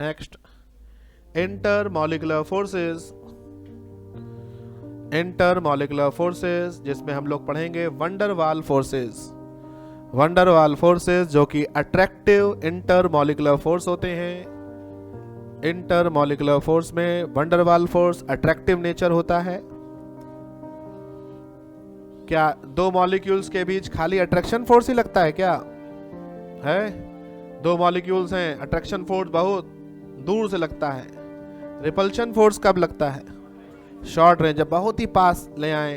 Next, intermolecular forces. Intermolecular forces जिसमें हम लोग पढ़ेंगे वंडरवाल फोर्सेस। वंडरवाल फोर्सेस जो कि अट्रैक्टिव इंटरमॉलिक्यूलर फोर्स होते हैं। इंटरमॉलिक्यूलर फोर्स में वंडरवाल फोर्स अट्रैक्टिव नेचर होता है। क्या दो मॉलिक्यूल्स के बीच खाली अट्रैक्शन फोर्स ही लगता है क्या? है, दो मॉलिक्यूल्स हैं, अट्रैक्शन फोर्स बहुत दूर से लगता है। रिपल्शन फोर्स कब लगता है? शॉर्ट रेंज, जब बहुत ही पास ले आए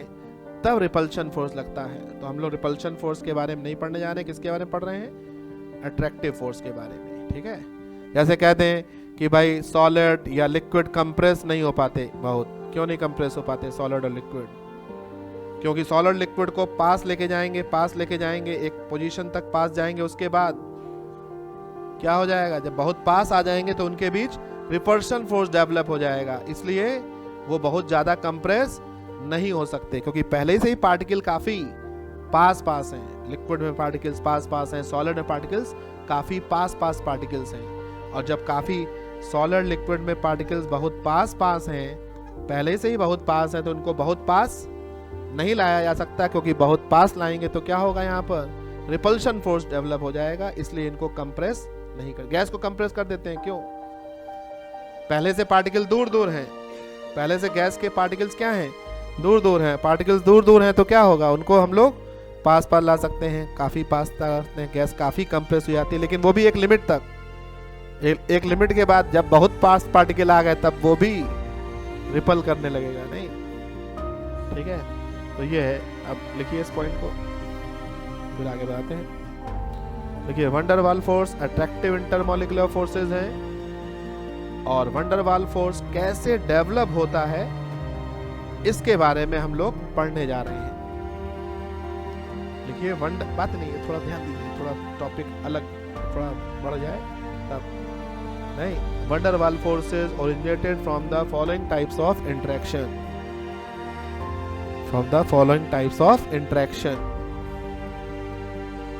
तब रिपल्शन फोर्स लगता है। तो हम लोग रिपल्शन फोर्स के बारे में नहीं पढ़ने जा रहे, किसके बारे में पढ़ रहे हैं? अट्रैक्टिव फोर्स के बारे में। ठीक है, जैसे कहते हैं कि भाई सॉलिड या लिक्विड कंप्रेस नहीं हो पाते। बहुत क्यों नहीं कंप्रेस हो पाते सॉलिड और लिक्विड? क्योंकि सॉलिड लिक्विड को पास लेके जाएंगे, एक पोजीशन तक पास जाएंगे, उसके बाद क्या हो जाएगा? जब बहुत पास आ जाएंगे तो उनके बीच रिपल्शन फोर्स डेवलप हो जाएगा, इसलिए वो बहुत ज्यादा कंप्रेस नहीं हो सकते, क्योंकि पहले से ही पार्टिकल काफी पास हैं। लिक्विड में पार्टिकल्स पास हैं, सॉलिड में पार्टिकल्स काफी पास पार्टिकल्स हैं। और जब काफी सॉलिड लिक्विड में पार्टिकल्स बहुत पास हैं, पहले से ही बहुत पास हैं, तो उनको बहुत पास नहीं लाया जा सकता, क्योंकि बहुत पास लाएंगे तो क्या होगा? यहाँ पर रिपल्शन फोर्स डेवलप हो जाएगा, इसलिए इनको कंप्रेस नहीं कर। गैस को कंप्रेस कर देते हैं, क्यों? पहले से पार्टिकल दूर हैं, पहले से गैस के पार्टिकल्स क्या हैं? दूर हैं। पार्टिकल्स दूर हैं तो क्या होगा? उनको हम लोग पास ला सकते हैं, काफी पास रखते हैं, गैस काफी कंप्रेस हो जाती है, लेकिन वो भी एक लिमिट तक। एक लिमिट के बाद जब बहुत पास पार्टिकल आ गए तब वो भी रिपल करने लगेगा, नहीं? ठीक है, तो ये है। अब लिखिए इस पॉइंट को, फिर आगे बढ़ाते हैं। देखिए, van der Waals force attractive intermolecular forces हैं, और वंडरवाल फोर्स कैसे डेवलप होता है इसके बारे में हम लोग पढ़ने जा रहे हैं। देखिए, बात नहीं है, थोड़ा ध्यान दीजिए, थोड़ा टॉपिक अलग थोड़ा बढ़ जाए तब नहीं। Van der Waals forces originated from the following types of interaction.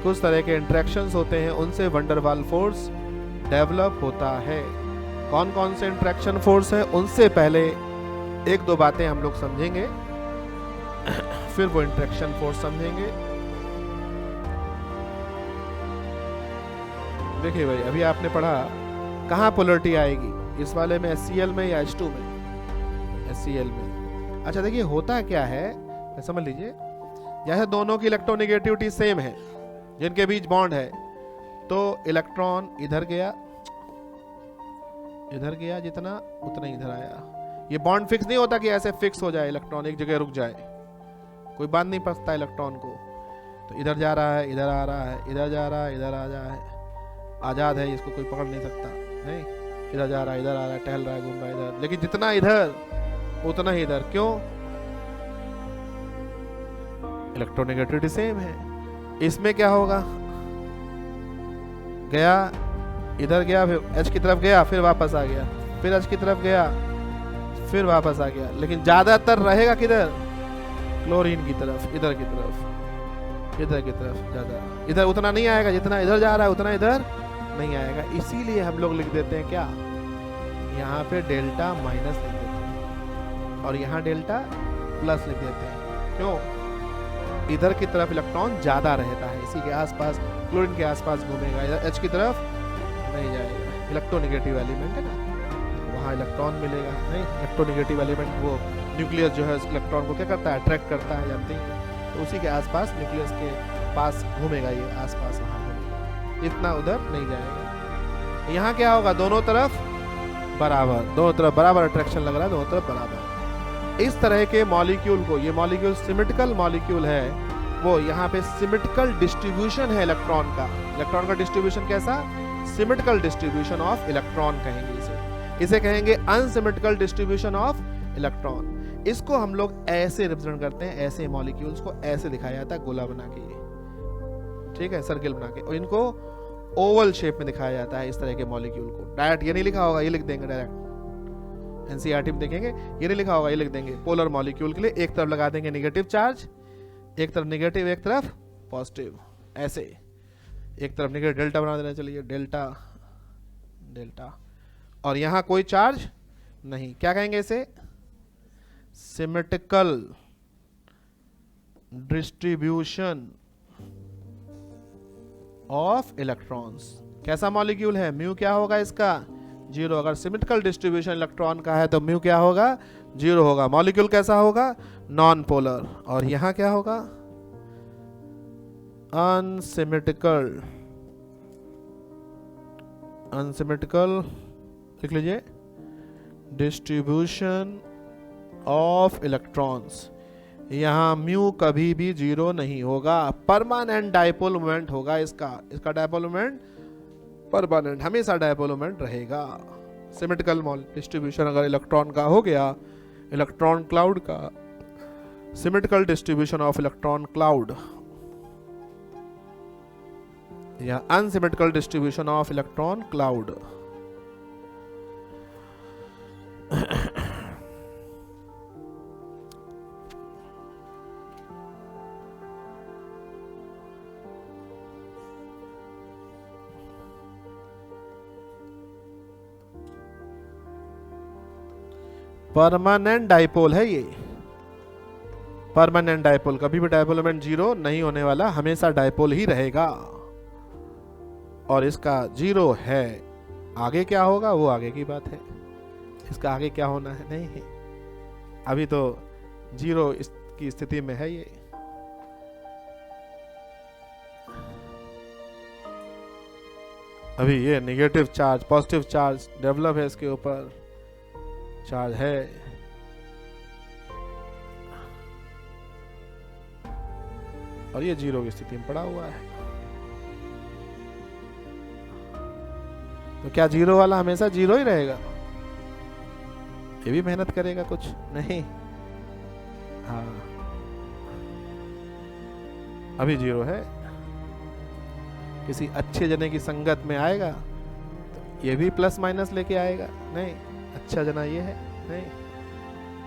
कुछ तरह के इंटरेक्शंस होते हैं, उनसे वंडरवाल फोर्स डेवलप होता है। कौन कौन से इंटरेक्शन फोर्स हैं, उनसे पहले एक दो बातें हम लोग समझेंगे, फिर वो इंटरेक्शन फोर्स समझेंगे। देखिए भाई, अभी आपने पढ़ा कहाँ पोलरिटी आएगी, इस वाले में HCl में या H2 में? HCl में। अच्छा देखिए, होता क्या है समझ लीजिए, जैसे दोनों की इलेक्ट्रोनेगेटिविटी सेम है, जिनके बीच बॉन्ड है, तो इलेक्ट्रॉन इधर गया जितना उतना इधर आया। ये बॉन्ड फिक्स नहीं होता कि ऐसे फिक्स हो जाए, इलेक्ट्रॉन एक जगह रुक जाए, कोई बांध नहीं पड़ता इलेक्ट्रॉन को। तो इधर जा रहा है, इधर आ रहा है, इधर जा रहा है, इधर आ जा है, आजाद है, इसको कोई पकड़ नहीं सकता, नहीं? इधर जा रहा है, इधर आ रहा है, टहल रहा है, घूम रहा है इधर, लेकिन जितना इधर उतना ही इधर। क्यों? इलेक्ट्रोनेगेटिविटी सेम है। इसमें क्या होगा? गया, इधर गया, फिर H की तरफ गया, फिर वापस आ गया, फिर H की तरफ गया, फिर वापस आ गया, लेकिन ज्यादातर रहेगा किधर? क्लोरीन की तरफ, इधर की तरफ ज्यादा। इधर उतना नहीं आएगा, जितना इधर जा रहा है उतना इधर नहीं आएगा। इसीलिए हम लोग लिख देते हैं क्या? यहाँ पे डेल्टा माइनस लिख देते हैं, और यहाँ डेल्टा प्लस लिख देते हैं। क्यों? इधर की तरफ इलेक्ट्रॉन ज्यादा रहता है, इसी के आसपास, क्लोरीन के आसपास घूमेगा, इधर H की तरफ नहीं जाएगा। इलेक्ट्रोनेगेटिव एलिमेंट है ना, वहाँ इलेक्ट्रॉन मिलेगा, नहीं? इलेक्ट्रोनेगेटिव एलिमेंट वो न्यूक्लियस जो है इलेक्ट्रॉन को क्या करता है? अट्रैक्ट करता है, जानते हैं? तो उसी के आसपास, न्यूक्लियस के पास घूमेगा, ये आसपास वहाँ घूमेगा, इतना उधर नहीं जाएगा। यहाँ क्या होगा? दोनों तरफ बराबर अट्रैक्शन लग रहा है, दोनों तरफ बराबर। इस तरह के मॉलिक्यूल को, ये मॉलिक्यूल सिमेट्रिकल मॉलिक्यूल है, वो यहाँ पे सिमेट्रिकल डिस्ट्रीब्यूशन है इलेक्ट्रॉन का। इलेक्ट्रॉन का डिस्ट्रीब्यूशन कैसा? सिमेट्रिकल डिस्ट्रीब्यूशन ऑफ इलेक्ट्रॉन कहेंगे इसे कहेंगे अनसिमेट्रिकल डिस्ट्रीब्यूशन ऑफ इलेक्ट्रॉन। इसको हम लोग ऐसे रिप्रेजेंट करते हैं, ऐसे मॉलिक्यूल्स को ऐसे दिखाया जाता है, गोला बना के, ठीक है, सर्किल बना के, और इनको ओवल शेप में दिखाया जाता है। इस तरह के मॉलिक्यूल को डायरेक्ट ये नहीं लिखा होगा, ये लिख देंगे डायरेक्ट, एनसीईआरटी में देखेंगे, ये नहीं लिखा होगा, ये लिख देंगे। पोलर मॉलिक्यूल के लिए एक तरफ लगा देंगे नेगेटिव चार्ज, एक तरफ नेगेटिव, एक तरफ पॉजिटिव, ऐसे एक तरफ नेगेटिव डेल्टा बना देना। चलिए डेल्टा, और यहां कोई चार्ज नहीं। क्या कहेंगे इसे? Symmetrical distribution of electrons. कैसा मॉलिक्यूल है? म्यू क्या होगा इसका? 0। अगर सिमेट्रिकल डिस्ट्रीब्यूशन इलेक्ट्रॉन का है तो म्यू क्या होगा? 0 होगा। मॉलिक्यूल कैसा होगा? Non polar. और यहां क्या होगा? अनसिमेट्रिकल। अनसिमेट्रिकल लिख लीजिए, डिस्ट्रीब्यूशन ऑफ इलेक्ट्रॉन्स। यहां म्यू कभी भी 0 नहीं होगा। परमानेंट डायपोल मोमेंट होगा इसका डायपोल मोमेंट परमानेंट, हमेशा डायपोल मोमेंट रहेगा। सिमेट्रिकल डिस्ट्रीब्यूशन अगर इलेक्ट्रॉन का हो गया, इलेक्ट्रॉन क्लाउड का, symmetrical distribution of electron cloud या unsymmetrical distribution of electron cloud. Permanent dipole है ये। परमानेंट डाइपोल, कभी भी डाइपोल मोमेंट 0 नहीं होने वाला, हमेशा डाइपोल ही रहेगा। और इसका 0 है। आगे क्या होगा वो आगे की बात है। इसका आगे क्या होना है नहीं है, अभी तो 0 की स्थिति में है ये। अभी ये negative charge positive charge develop है, इसके ऊपर चार्ज है। और ये 0 की स्थिति में पड़ा हुआ है। तो क्या 0 वाला हमेशा 0 ही रहेगा? ये भी मेहनत करेगा कुछ नहीं। हाँ, अभी 0 है। किसी अच्छे जने की संगत में आएगा तो ये भी प्लस माइनस लेके आएगा। नहीं, अच्छा जना ये है नहीं,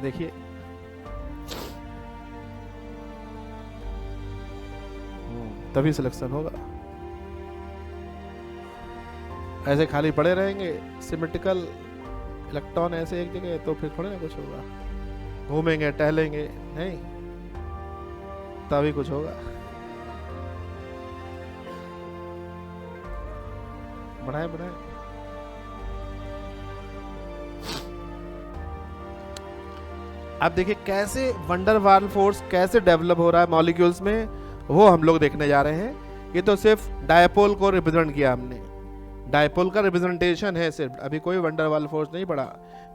देखिए तभी सिलेक्शन होगा। ऐसे खाली पड़े रहेंगे सिमेट्रिकल इलेक्ट्रॉन ऐसे एक जगह, तो फिर थोड़े ना कुछ होगा। घूमेंगे टहलेंगे नहीं, तभी कुछ होगा। बढ़ाए बढ़ाए। अब देखिए कैसे वंडरवाल फोर्स कैसे डेवलप हो रहा है मॉलिक्यूल्स में, वो हम लोग देखने जा रहे हैं। ये तो सिर्फ डायपोल को रिप्रेजेंट किया हमने, डायपोल का रिप्रेजेंटेशन है सिर्फ, अभी कोई वंडरवाल फोर्स नहीं पढ़ा।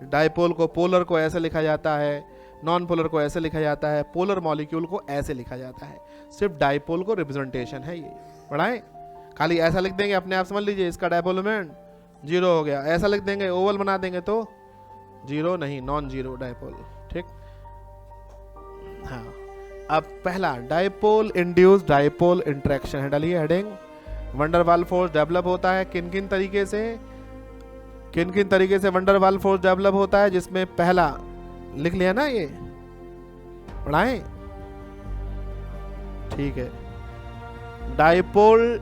डायपोल को, पोलर को ऐसे लिखा जाता है, नॉन पोलर को ऐसे लिखा जाता है, पोलर मॉलिक्यूल को ऐसे लिखा जाता है। सिर्फ डायपोल को रिप्रेजेंटेशन है ये। पढ़ाएं? खाली ऐसा लिख देंगे अपने आप समझ लीजिए इसका डायपोल मोमेंट 0 हो गया। ऐसा लिख देंगे, ओवल बना देंगे तो 0 नहीं, नॉन 0 डायपोल। ठीक। हाँ, अब पहला डायपोल इंड्यूस्ड डायपोल इंटरेक्शन है। डालिए हेडिंग, वंडरवाल फोर्स डेवलप होता है किन किन तरीके से वंडरवाल फोर्स डेवलप होता है, जिसमें पहला लिख लिया ना ये, पढ़ाएं? ठीक है। डायपोल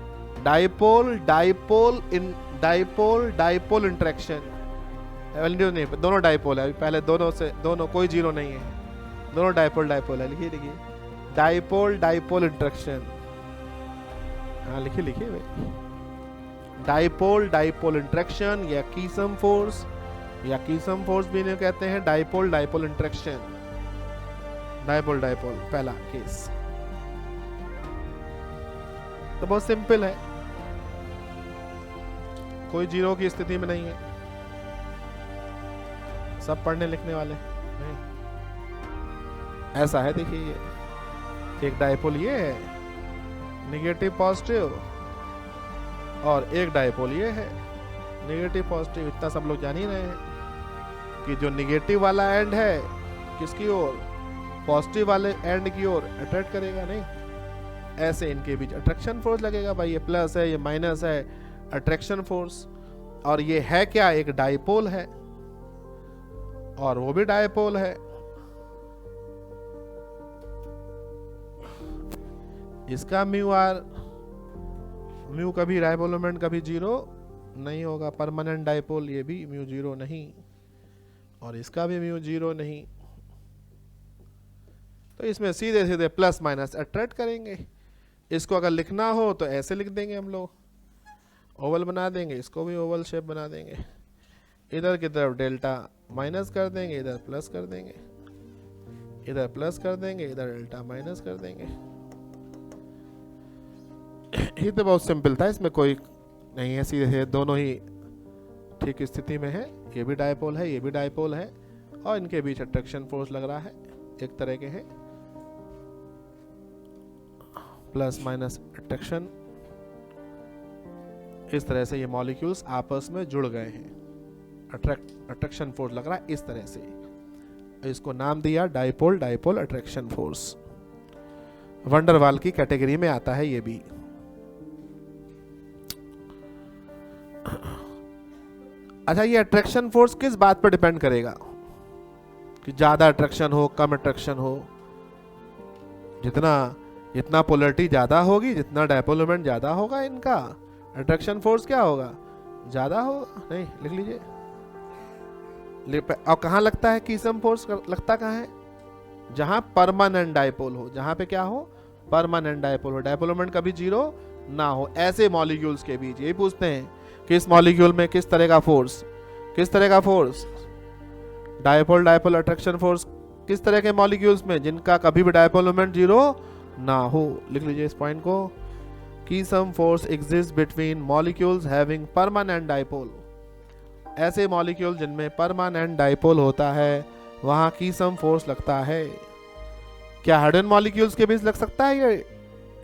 इंटरेक्शन, नहीं, दोनों डायपोल है पहले, दोनों कोई 0 नहीं है, दोनों डायपोल है। लिखिए डायपोल इंटरेक्शन। हाँ लिखिए भाई, डायपोल इंटरेक्शन या कीसम फोर्स भी इन्हें कहते हैं। डायपोल इंटरेक्शन, डायपोल पहला केस तो बहुत सिंपल है, कोई 0 की स्थिति में नहीं है, सब पढ़ने लिखने वाले नहीं। ऐसा है, देखिए ये एक डायपोल ये है नेगेटिव पॉजिटिव, और एक डायपोल ये है नेगेटिव पॉजिटिव। इतना सब लोग जान ही रहे हैं कि जो नेगेटिव वाला एंड है किसकी ओर, पॉजिटिव वाले एंड की ओर अट्रैक्ट करेगा। नहीं, ऐसे इनके बीच अट्रैक्शन फोर्स लगेगा भाई, ये प्लस है ये माइनस है, अट्रैक्शन फोर्स। और ये है क्या, एक डायपोल है और वो भी डायपोल है। इसका म्यू कभी डायपोल मोमेंट कभी 0 नहीं होगा। परमानेंट डाइपोल ये भी म्यू जीरो नहीं, और इसका भी म्यू जीरो नहीं। तो इसमें सीधे सीधे प्लस माइनस अट्रैक्ट करेंगे। इसको अगर लिखना हो तो ऐसे लिख देंगे हम लोग, ओवल बना देंगे, इसको भी ओवल शेप बना देंगे। इधर की तरफ डेल्टा माइनस कर देंगे, इधर प्लस कर देंगे, इधर प्लस कर देंगे, इधर डेल्टा माइनस कर देंगे। ये तो बहुत सिंपल था, इसमें कोई नहीं है, सीधे दोनों ही ठीक स्थिति में है। ये भी डायपोल है, ये भी डायपोल है, और इनके बीच अट्रैक्शन फोर्स लग रहा है, एक तरह के हैं प्लस माइनस अट्रैक्शन। इस तरह से ये मॉलिक्यूल्स आपस में जुड़ गए हैं, अट्रैक्शन फोर्स लग रहा है इस तरह से। इसको नाम दिया dipole, dipole attraction force. Van der Waals की कैटेगरी में आता है ये भी। अच्छा, ये अट्रैक्शन फोर्स किस बात पर डिपेंड करेगा कि ज्यादा अट्रैक्शन हो कम अट्रैक्शन हो? जितना पोलरिटी ज्यादा होगी, जितना डाइपोल मोमेंट ज्यादा होगा, इनका अट्रैक्शन फोर्स क्या होगा? ज्यादा होगा। नहीं, लिख लीजिए। और कहां लगता है कीसम फोर्स? लगता कहां है? जहां परमानेंट डाइपोल हो। जहां पे क्या हो? परमानेंट डाइपोल हो, डाइपोल मोमेंट कभी जीरो ना हो। ऐसे मॉलिक्यूल्स के बीच यही पूछते हैं कि इस मॉलिक्यूल में किस तरह का फोर्स, किस तरह का force, dipole dipole attraction force किस तरह के मॉलिक्यूल्स में जिनका कभी भी डाइपोल मोमेंट जीरो ना हो। लिख लीजिए इस पॉइंट को, कि some force exist between molecules having permanent dipole. ऐसे मॉलिक्यूल जिनमें परमानेंट डाइपोल होता है वहां की सम फोर्स लगता है। क्या हाइड्रोजन मॉलिक्यूल्स के बीच लग सकता है?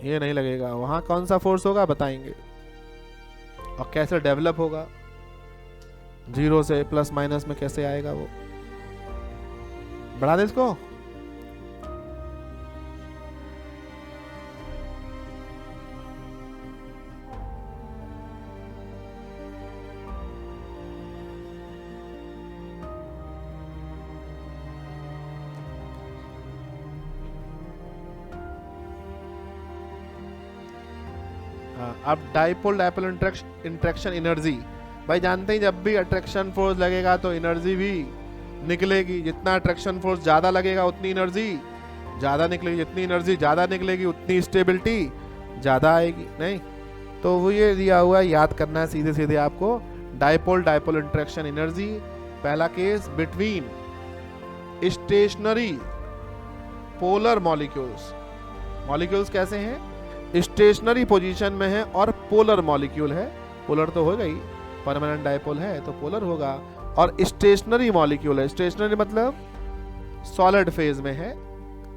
ये नहीं लगेगा। वहां कौन सा फोर्स होगा बताएंगे, और कैसे डेवलप होगा, जीरो से प्लस माइनस में कैसे आएगा वो। बढ़ा दे इसको। अब डाइपोल डाइपोल इंट्रैक्शन एनर्जी, भाई जानते ही जब भी अट्रैक्शन फोर्स लगेगा तो एनर्जी भी निकलेगी। जितना अट्रैक्शन फोर्स ज्यादा लगेगा उतनी एनर्जी ज्यादा निकलेगी, जितनी एनर्जी ज्यादा निकलेगी उतनी स्टेबिलिटी ज्यादा आएगी। नहीं तो वो ये दिया हुआ है, याद करना है सीधे सीधे आपको। डाइपोल डाइपोल इंट्रैक्शन एनर्जी, पहला case between stationary polar molecules. Molecules कैसे हैं? स्टेशनरी पोजीशन में है और पोलर मॉलिक्यूल है। पोलर तो हो गई, परमानेंट डाइपोल है तो पोलर होगा। और स्टेशनरी मॉलिक्यूल है, स्टेशनरी मतलब सॉलिड फेज में है,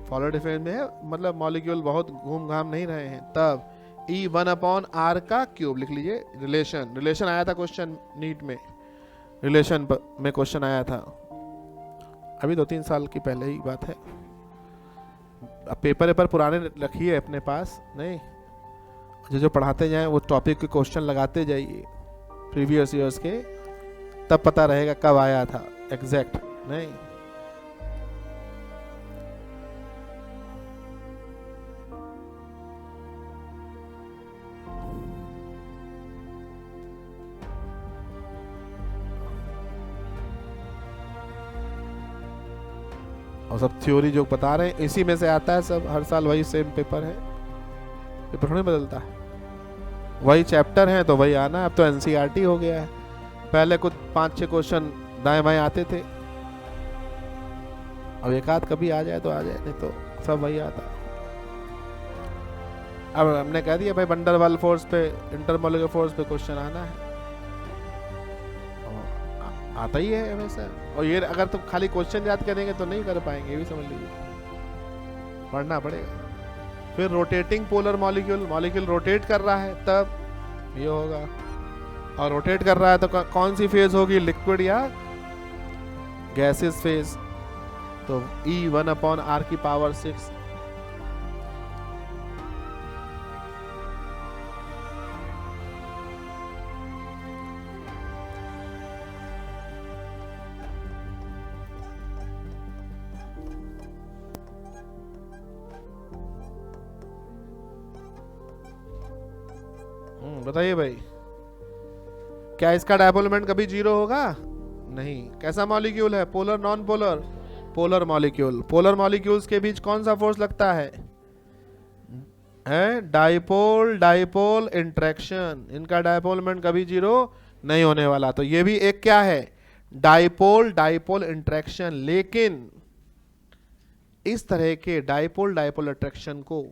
सॉलिड फेज में है मतलब मॉलिक्यूल बहुत घूम घाम नहीं रहे हैं। तब E1/r का क्यूब लिख लीजिए। रिलेशन आया था क्वेश्चन नीट में, रिलेशन में क्वेश्चन आया था, अभी 2-3 साल की पहले ही बात है। अब पेपर पुराने रखिए अपने पास, नहीं जो पढ़ाते जाएं वो टॉपिक के क्वेश्चन लगाते जाइए प्रीवियस ईयर्स के, तब पता रहेगा कब आया था एग्जैक्ट। नहीं और सब थ्योरी जो बता रहे हैं इसी में से आता है सब, हर साल वही सेम पेपर है, पेपर थोड़ी बदलता है, वही चैप्टर है तो वही आना है। अब तो एनसीईआरटी हो गया है, पहले कुछ 5-6 क्वेश्चन दाएं बाएं आते थे, अब एक आध कभी आ जाए तो आ जाए, नहीं तो सब वही आता है। अब हमने कह दिया भाई वंडरवाल फोर्स पे, इंटरमोलिकुलर फोर्स पे क्वेश्चन आना है, आता ही है हमेशा। और ये अगर तुम खाली क्वेश्चन याद करेंगे तो नहीं कर पाएंगे, ये भी समझ लीजिए, पढ़ना पड़ेगा। फिर rotating polar molecule, molecule rotate कर रहा है तब ये होगा, और रोटेट कर रहा है तो कौन सी फेज होगी, लिक्विड या गैसेस फेज। तो E1/r की पावर 6। बताइए भाई, क्या इसका डायपोल मोमेंट कभी जीरो होगा? नहीं। कैसा मॉलिक्यूल है? Polar non polar? Polar molecule. Polar molecules के बीच कौन सा फोर्स लगता है? Dipole dipole interaction. इनका डाइपोल मोमेंट कभी जीरो नहीं होने वाला। तो ये भी एक क्या है? Dipole dipole interaction. लेकिन इस तरह के डाइपोल डाइपोल अट्रैक्शन को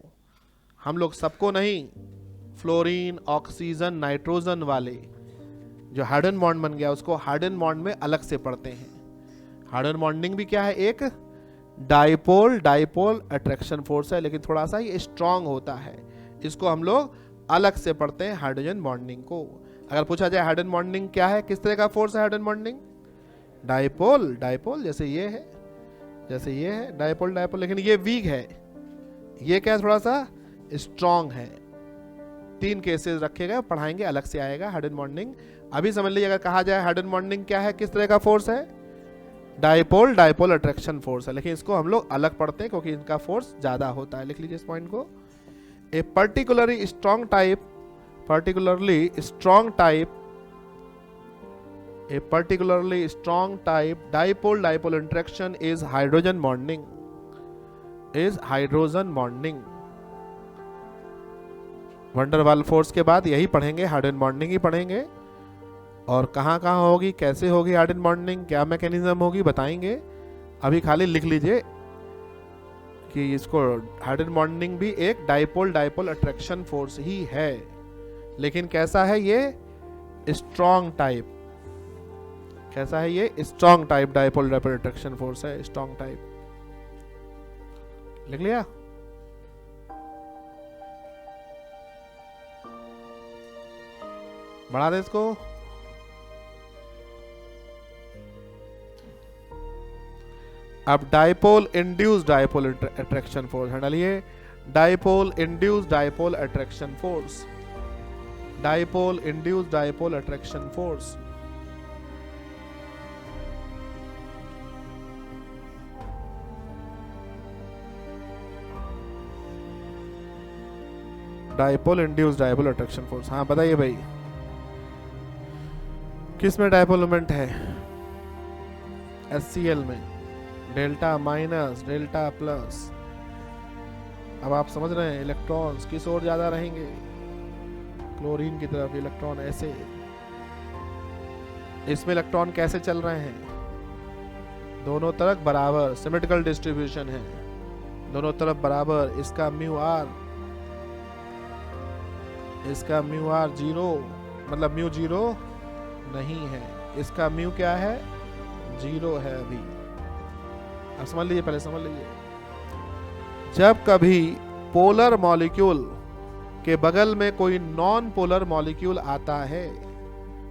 हम लोग सबको नहीं, फ्लोरीन, ऑक्सीजन, नाइट्रोजन वाले जो हाइड्रोजन बॉन्ड बन गया उसको हाइड्रोजन बॉन्ड में अलग से पढ़ते हैं। हाइड्रोजन बॉन्डिंग भी क्या है? एक डाइपोल डाइपोल अट्रैक्शन फोर्स है, लेकिन थोड़ा सा ये स्ट्रांग होता है। इसको हम लोग अलग से पढ़ते हैं हाइड्रोजन बॉन्डिंग को। अगर पूछा जाए हाइड्रोजन बॉन्डिंग क्या है, किस तरह का फोर्स है हाइड्रोजन बॉन्डिंग? डाइपोल डाइपोल, जैसे ये है, जैसे ये है डाइपोल डाइपोल, लेकिन ये वीक है। ये क्या है? थोड़ा सा स्ट्रांग है। 3 केसेस रखे गए, पढ़ाएंगे, अलग से आएगा हाइड्रोजन बॉन्डिंग। अभी समझ लीजिए, अगर कहा जाए हाइड्रोजन बॉन्डिंग क्या है, किस तरह का फोर्स है? डाइपोल डाइपोल अट्रैक्शन फोर्स है, लेकिन इसको हम लोग अलग पढ़ते हैं क्योंकि इनका फोर्स ज्यादा होता है। लिख लीजिए इस पॉइंट को। A particularly strong type dipole dipole interaction is hydrogen bonding. Van der Waals force के बाद यही पढ़ेंगे, हाइड्रोजन बॉन्डिंग ही पढ़ेंगे। और कहाँ कहाँ होगी, कैसे होगी हाइड्रोजन बॉन्डिंग, क्या मैकेनिज्म होगी, बताएंगे। अभी खाली लिख लीजिए कि इसको हाइड्रोजन बॉन्डिंग भी एक डाइपोल डाइपोल अट्रैक्शन फोर्स ही है, लेकिन कैसा है ये? Strong type. कैसा है ये? Strong type dipole dipole attraction force है, स्ट्रॉन्ग टाइप। लिख लिया? बढ़ा दे इसको। अब dipole induced dipole attraction force है, डालिए dipole induced dipole attraction force. Dipole induced dipole attraction force. Dipole induced dipole attraction force. हाँ बताइए भाई, किस में डाइपोल मोमेंट है? HCl में डेल्टा माइनस डेल्टा प्लस। अब आप समझ रहे हैं इलेक्ट्रॉन्स किस ओर ज्यादा रहेंगे? क्लोरीन की तरफ। इलेक्ट्रॉन ऐसे, इसमें इलेक्ट्रॉन कैसे चल रहे हैं? दोनों तरफ बराबर, सिमेट्रिकल डिस्ट्रीब्यूशन है, दोनों तरफ बराबर। इसका म्यू आर, इसका म्यू आर जीरो, मतलब म्यू जीरो नहीं है, इसका म्यू क्या है? जीरो है अभी। अब समझ लीजिए, पहले समझ लीजिए। जब कभी पोलर मॉलिक्यूल के बगल में कोई नॉन पोलर मॉलिक्यूल आता है,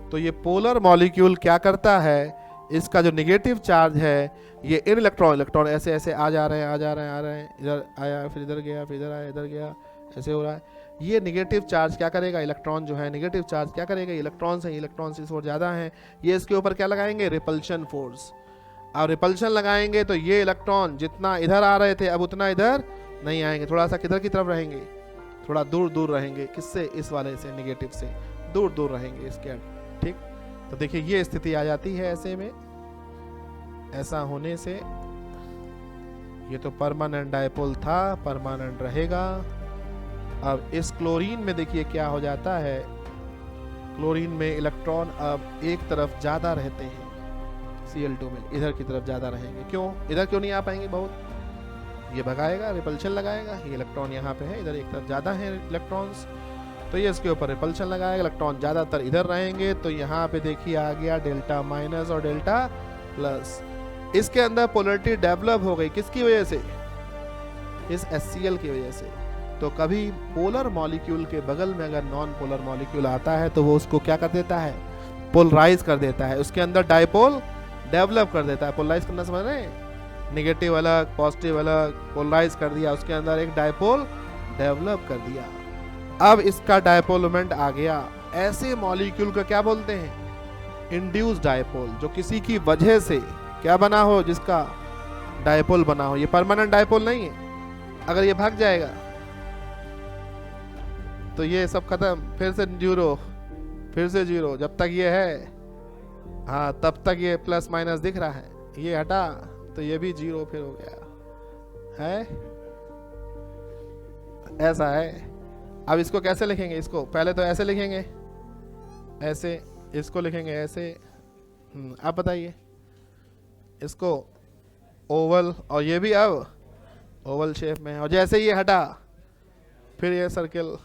तो ये पोलर मॉलिक्यूल क्या करता है? इसका जो नेगेटिव चार्ज है, ये इन इलेक्ट्रॉन ऐसे ऐसे आ जा रहे हैं, आ रहे हैं, इधर आया, फिर इधर गया, फिर इधर आया, इधर गया, ऐसे हो रहा है। ये नेगेटिव चार्ज क्या करेगा? इलेक्ट्रॉन जो है नेगेटिव चार्ज क्या करेगा? इलेक्ट्रॉन से इस ओर ज्यादा है, ये इसके ऊपर क्या लगाएंगे? Repulsion force. और रिपल्शन लगाएंगे तो ये इलेक्ट्रॉन जितना इधर आ रहे थे अब उतना इधर नहीं आएंगे, थोड़ा सा किधर की तरफ रहेंगे? थोड़ा दूर दूर रहेंगे। किससे? इस वाले से, नेगेटिव से दूर दूर रहेंगे इसके। ठीक, तो देखिए ये स्थिति आ जाती है ऐसे में। ऐसा होने से ये तो परमानेंट डाइपोल था, परमानेंट रहेगा। अब इस क्लोरीन में देखिए क्या हो जाता है, क्लोरीन में इलेक्ट्रॉन अब एक तरफ ज्यादा रहते हैं, Cl2 में इधर की तरफ ज्यादा रहेंगे। क्यों? इधर क्यों नहीं आ पाएंगे? बहुत ये भगाएगा, रिपल्शन लगाएगा। ये इलेक्ट्रॉन यहाँ पे है, इधर एक तरफ ज्यादा है इलेक्ट्रॉन्स, तो ये इसके ऊपर रिपल्शन लगाएगा। इलेक्ट्रॉन ज्यादातर इधर रहेंगे, तो यहाँ पे देखिए आ गया डेल्टा माइनस और डेल्टा प्लस। इसके अंदर पोलरिटी डेवलप हो गई, किसकी वजह से? इस HCl की वजह से। तो कभी पोलर मॉलिक्यूल के बगल में अगर नॉन पोलर मॉलिक्यूल आता है तो वो उसको क्या कर देता है? पोलराइज कर देता है, उसके अंदर डाइपोल डेवलप कर देता है। पोलराइज करना समझ रहे हैं? नेगेटिव अलग, पॉजिटिव अलग, पोलराइज कर दिया, उसके अंदर एक डाइपोल डेवलप कर दिया। अब इसका डाइपोल मोमेंट आ गया। ऐसे मॉलिक्यूल को क्या बोलते हैं? Induced dipole. जो किसी की वजह से क्या बना हो, जिसका डाइपोल बना हो। ये परमानेंट डाइपोल नहीं है। अगर ये भाग जाएगा तो ये सब खत्म, फिर से जीरो, फिर से जीरो, जब तक ये है हाँ तब तक ये प्लस माइनस दिख रहा है, ये हटा तो ये भी जीरो फिर हो गया है, ऐसा है। अब इसको कैसे लिखेंगे, इसको पहले तो ऐसे लिखेंगे, ऐसे, इसको लिखेंगे ऐसे। अब बताइए, इसको ओवल, और ये भी अब ओवल शेप में है, और जैसे ये हटा फिर ये सर्किल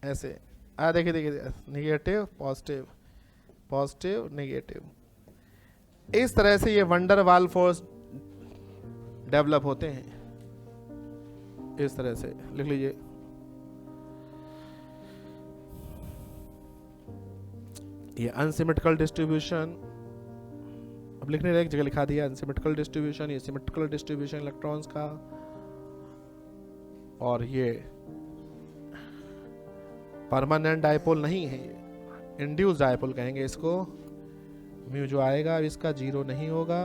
ऐसे। देखिए देखिए, निगेटिव पॉजिटिव, पॉजिटिव नेगेटिव, इस तरह से ये वंडर वाल फोर्स डेवलप होते हैं। इस तरह से लिख लीजिए। ये अनसिमेट्रिकल डिस्ट्रीब्यूशन, अब लिखने एक जगह लिखा दिया अनसिमेट्रिकल डिस्ट्रीब्यूशन, ये सिमेट्रिकल डिस्ट्रीब्यूशन इलेक्ट्रॉन्स का, और ये परमानेंट डायपोल नहीं है, ये इंड्यूस डायपोल कहेंगे इसको। म्यू जो आएगा इसका जीरो नहीं होगा,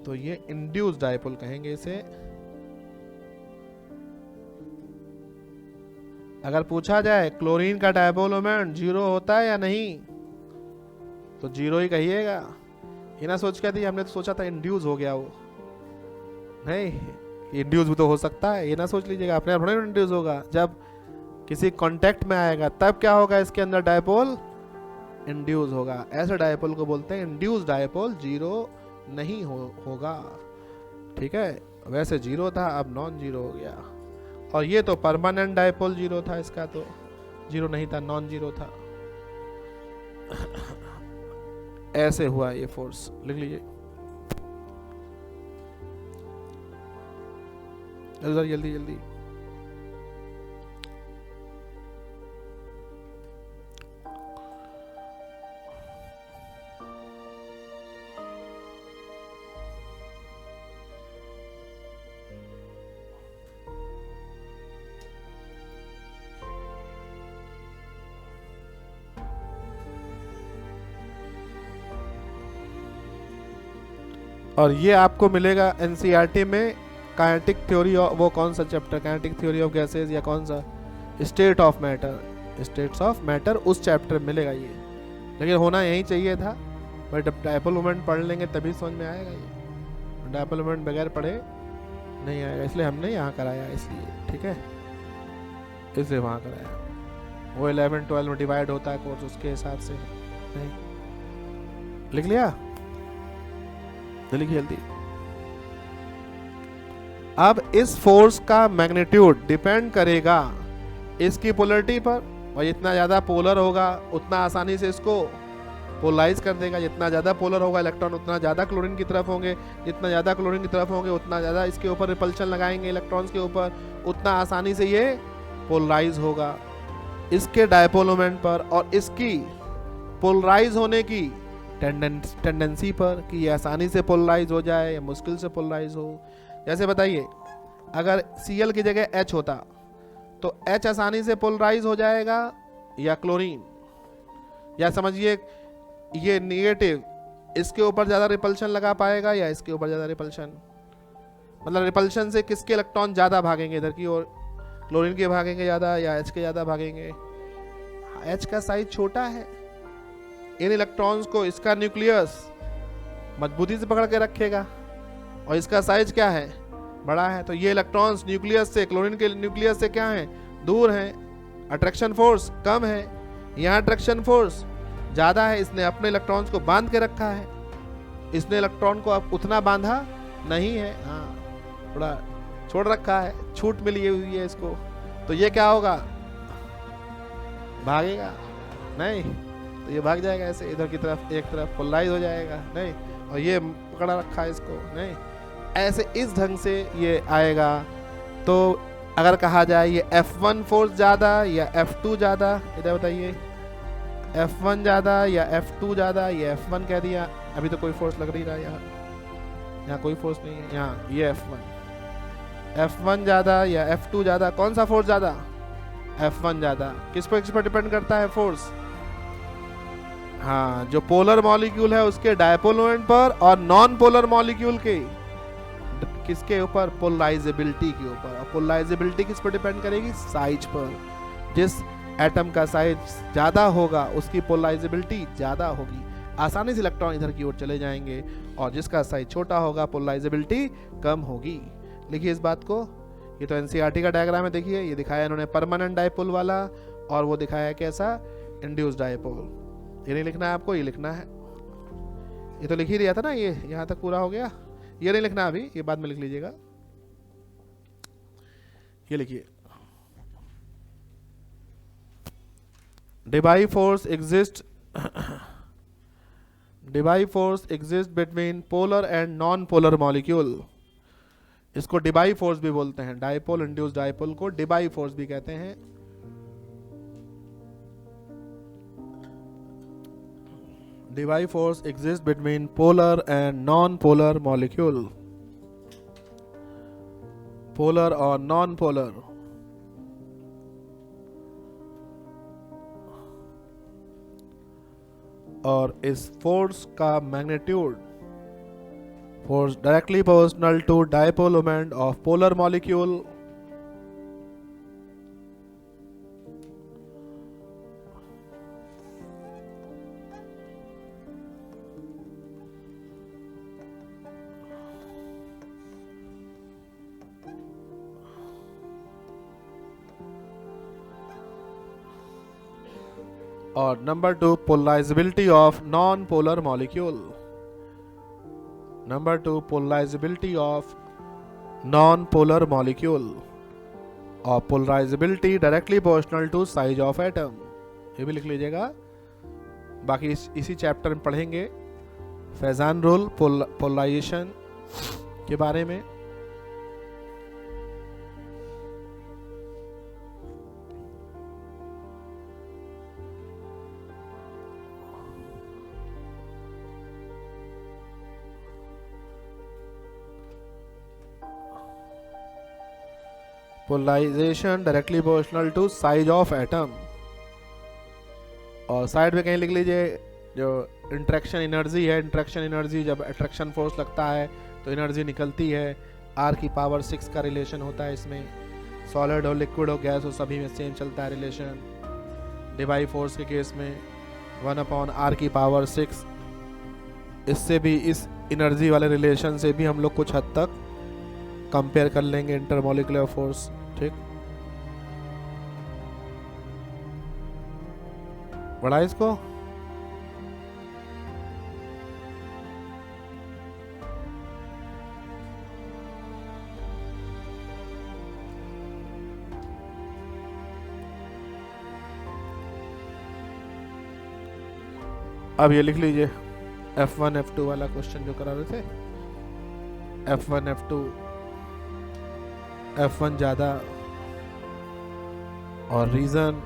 तो ये इंड्यूस डायपोल कहेंगे इसे। अगर पूछा जाए क्लोरीन का डायपोल मोमेंट जीरो होता है या नहीं, तो जीरो ही कहिएगा। ये ना सोच के थी हमने तो सोचा था इंड्यूस हो गया, वो नहीं, इंड्यूस भी तो हो सकता है, ये ना सोच लीजिएगा अपने आप थोड़ा इंड्यूस होगा। जब किसी कांटेक्ट में आएगा तब क्या होगा, इसके अंदर डायपोल इंड्यूस होगा। ऐसे डायपोल को बोलते हैं इंड्यूस डायपोल, जीरो नहीं होगा। ठीक है, वैसे जीरो था अब नॉन जीरो हो गया, और ये तो परमानेंट डायपोल जीरो था, इसका तो जीरो नहीं था, नॉन जीरो था। ऐसे हुआ ये फोर्स, लिख लीजिए जल्दी जल्दी। और ये आपको मिलेगा एनसीईआरटी में काइनेटिक थ्योरी, वो कौन सा chapter, kinetic theory of gases या कौन सा, state of matter, states of matter, उस चैप्टर में मिलेगा ये। लेकिन होना यही चाहिए था, बट अब डायपोल मोमेंट पढ़ लेंगे तभी समझ में आएगा ये। डायपोल मोमेंट बगैर पढ़े नहीं आएगा, इसलिए हमने यहाँ कराया, इसलिए ठीक है, इसलिए वहाँ कराया। वो 11-12 में डिवाइड होता है कोर्स, उसके हिसाब से नहीं। लिख लिया, लिखिए जल्दी। अब इस फोर्स का मैग्नीट्यूड डिपेंड करेगा इसकी पोलरिटी पर, और जितना ज्यादा पोलर होगा उतना आसानी से इसको पोलराइज कर देगा। जितना ज्यादा पोलर होगा इलेक्ट्रॉन उतना ज्यादा क्लोरीन की तरफ होंगे, जितना ज्यादा क्लोरीन की तरफ होंगे उतना ज्यादा इसके ऊपर रिपल्शन लगाएंगे इलेक्ट्रॉन्स के ऊपर, उतना आसानी से ये पोलराइज होगा इसके डायपोल मोमेंट पर, और इसकी पोलराइज होने की टेंडेंसी पर, कि ये आसानी से पोलराइज हो जाए या मुश्किल से पोलराइज हो। जैसे बताइए, अगर Cl की जगह H होता तो H आसानी से पोलराइज हो जाएगा या क्लोरीन, या समझिए ये निगेटिव, इसके ऊपर ज्यादा रिपल्शन लगा पाएगा या इसके ऊपर ज्यादा रिपल्शन, मतलब रिपल्शन से किसके इलेक्ट्रॉन ज्यादा भागेंगे इधर की ओर, क्लोरीन के भागेंगे ज्यादा या H के ज्यादा भागेंगे। H का साइज छोटा है, इन इलेक्ट्रॉन्स को इसका न्यूक्लियस मजबूती से पकड़ के रखेगा, और इसका साइज क्या है, बड़ा है। तो ये इलेक्ट्रॉन्स न्यूक्लियस से, क्लोरीन के न्यूक्लियस से क्या है, दूर हैं, अट्रैक्शन फोर्स कम है, यहाँ अट्रैक्शन फोर्स ज्यादा है। इसने अपने इलेक्ट्रॉन्स को बांध के रखा है, इसने इलेक्ट्रॉन को अब उतना बांधा नहीं है, हाँ थोड़ा छोड़ रखा है, छूट मिली हुई है इसको, तो ये क्या होगा, भागेगा नहीं, तो ये भाग जाएगा ऐसे इधर की तरफ, एक तरफ पोलराइज हो जाएगा नहीं, और ये पकड़ा रखा है इसको नहीं, ऐसे इस ढंग से ये आएगा। तो अगर कहा जाए ये F1 फोर्स ज़्यादा या F2 ज़्यादा, इधर बताइए, F1 ज़्यादा या F2 ज़्यादा, ये F1 कह दिया, अभी तो कोई फोर्स लग नहीं रहा यहाँ कोई फोर्स नहीं है, यहाँ ये F1 ज़्यादा या F2 ज़्यादा, कौन सा फोर्स ज़्यादा, F1 ज़्यादा। किस पर डिपेंड करता है फोर्स, हाँ जो पोलर मॉलिक्यूल है उसके डायपोल मोमेंट पर, और नॉन पोलर मॉलिक्यूल के किसके ऊपर, पोलराइजेबिलिटी के ऊपर। और पोलराइजेबिलिटी किस पर डिपेंड करेगी, साइज पर। जिस एटम का साइज ज़्यादा होगा उसकी पोलराइजेबिलिटी ज़्यादा होगी, आसानी से इलेक्ट्रॉन इधर की ओर चले जाएंगे, और जिसका साइज छोटा होगा पोलराइजेबिलिटी कम होगी। लिखिए इस बात को। ये तो एनसीईआरटी का डायग्राम है, देखिए ये दिखाया इन्होंने परमानेंट डायपोल वाला, और वो दिखाया कैसा, इंड्यूस्ड डायपोल। ये नहीं लिखना है आपको, ये लिखना है। ये तो लिख ही दिया था ना, ये यहाँ तक पूरा हो गया। ये नहीं लिखना अभी, ये बाद में लिख लीजिएगा। ये लिखिए, Debye force exists between polar and non-polar molecule। इसको डिबाई फोर्स भी बोलते हैं, डायपोल इंड्यूस्ड डायपोल को डिबाई फोर्स भी कहते हैं। Debye force exist between polar and non polar molecule, polar और नॉन पोलर। और इस फोर्स का magnitude, force directly proportional to dipole moment of polar molecule, और number 2 polarizability of non polar molecule. Number 2 polarizability of non polar molecule, और polarizability directly proportional to size of atom. ये भी लिख लीजिएगा, बाकी इसी चैप्टर में पढ़ेंगे फैजान रूल पोलराइजेशन के बारे में। Polarisation directly proportional to size of atom. और साइड में कहीं लिख लीजिए जो इंट्रैक्शन एनर्जी है, इंट्रैक्शन एनर्जी जब अट्रैक्शन फोर्स लगता है तो एनर्जी निकलती है, R की पावर 6 का रिलेशन होता है इसमें। सॉलिड हो, लिक्विड हो, गैस हो, सभी में सेम चलता है रिलेशन। डिबाई फोर्स के केस में 1/R की पावर 6। इससे भी, इस एनर्जी वाले रिलेशन से भी हम लोग कुछ हद तक कंपेयर कर लेंगे इंटरमॉलिक्यूलर फोर्स। ठीक, बड़ा इसको। अब ये लिख लीजिए F1 F2 वाला क्वेश्चन जो करा रहे थे। F1 F2, F1 ज़्यादा, और रीज़न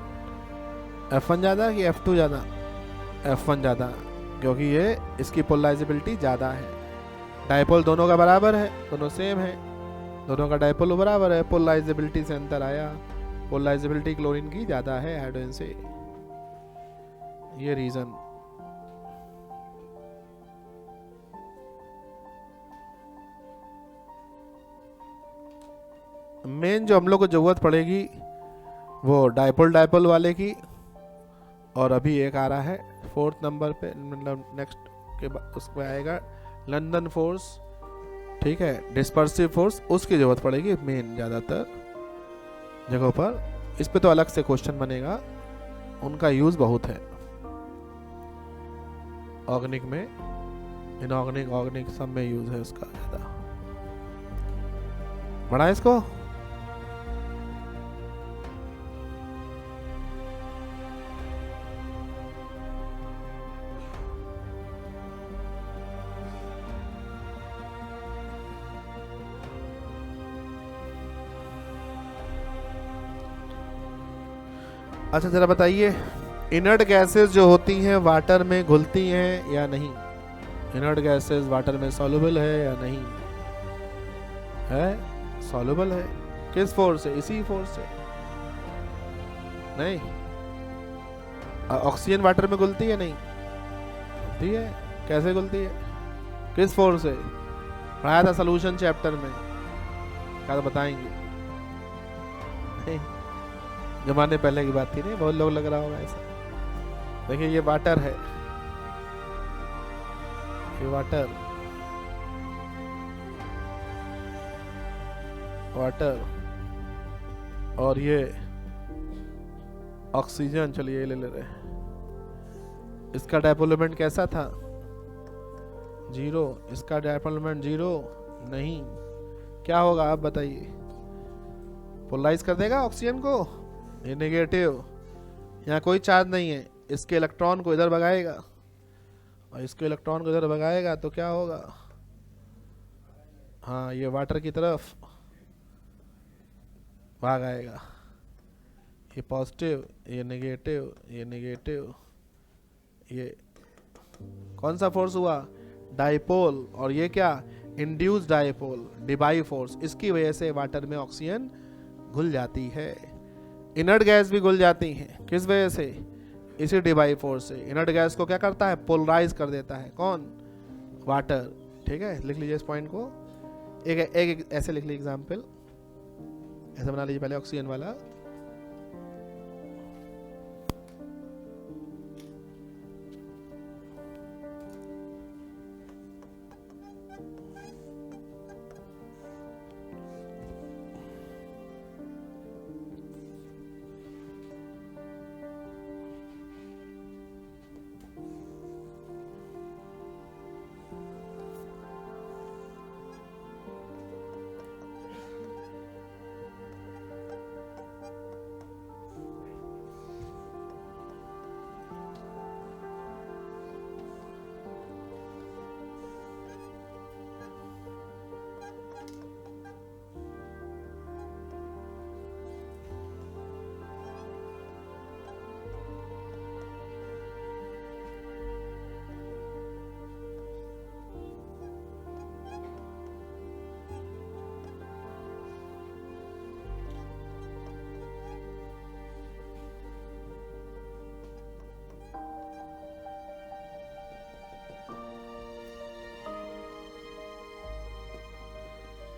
F1 ज़्यादा कि F2 ज़्यादा? F1 ज़्यादा, क्योंकि ये इसकी पोलराइजेबिलिटी ज़्यादा है। डायपोल दोनों का बराबर है, दोनों सेम है, दोनों का डायपोल बराबर है, पोलराइजेबिलिटी से अंतर आया। पोलराइजेबिलिटी क्लोरीन की ज़्यादा है हाइड्रोजन से, ये रीज़न। मेन जो हम लोग को ज़रूरत पड़ेगी वो डायपोल वाले की, और अभी एक आ रहा है 4th नंबर पे, मतलब नेक्स्ट के बाद उसमें आएगा लंदन फोर्स। ठीक है, डिस्पर्सिव फोर्स, उसकी ज़रूरत पड़ेगी मेन ज़्यादातर जगहों पर। इस पे तो अलग से क्वेश्चन बनेगा, उनका यूज़ बहुत है ऑर्गेनिक में, इनऑर्गेनिक, ऑर्गेनिक सब में यूज़ है उसका ज़्यादा। बड़ा इसको। अच्छा जरा बताइए, इनर्ट गैसेस जो होती हैं वाटर में घुलती हैं या नहीं? इनर्ट गैसेस वाटर में सॉल्युबल है या नहीं है? सॉल्युबल है। किस फोर्स से? इसी फोर्स से। नहीं, ऑक्सीजन वाटर में घुलती है? नहीं घुलती है। कैसे घुलती है? किस फोर्स से? पढ़ाया था सॉल्यूशन चैप्टर में, क्या तो बताएंगे? नहीं, जमाने पहले की बात थी, नहीं बहुत लोग लग रहा होगा ऐसा। देखिए ये वाटर है, ये वाटर, वाटर, और ये ऑक्सीजन। चलिए ले ले रहे हैं। इसका डायपोल कैसा था? 0। इसका डायपोल 0 नहीं। क्या होगा आप बताइए? पोलराइज कर देगा ऑक्सीजन को, ये नेगेटिव। यहाँ कोई चार्ज नहीं है, इसके इलेक्ट्रॉन को इधर भगाएगा और इसके इलेक्ट्रॉन को इधर भगाएगा तो क्या होगा? हाँ, ये वाटर की तरफ भाग आएगा। ये पॉजिटिव, ये नेगेटिव, ये नेगेटिव। ये कौन सा फोर्स हुआ? डाइपोल। और ये क्या? Induce dipole, Debye force. इसकी वजह से वाटर में ऑक्सीजन घुल जाती है। इनर्ट गैस भी घुल जाती है, किस वजह से? इसी डिबाई फोर्स से। इनर्ट गैस को क्या करता है? पोलराइज कर देता है। कौन? वाटर। ठीक है, लिख लीजिए इस पॉइंट को। एक ऐसे लिख लीजिए एग्जाम्पल, ऐसा बना लीजिए पहले ऑक्सीजन वाला।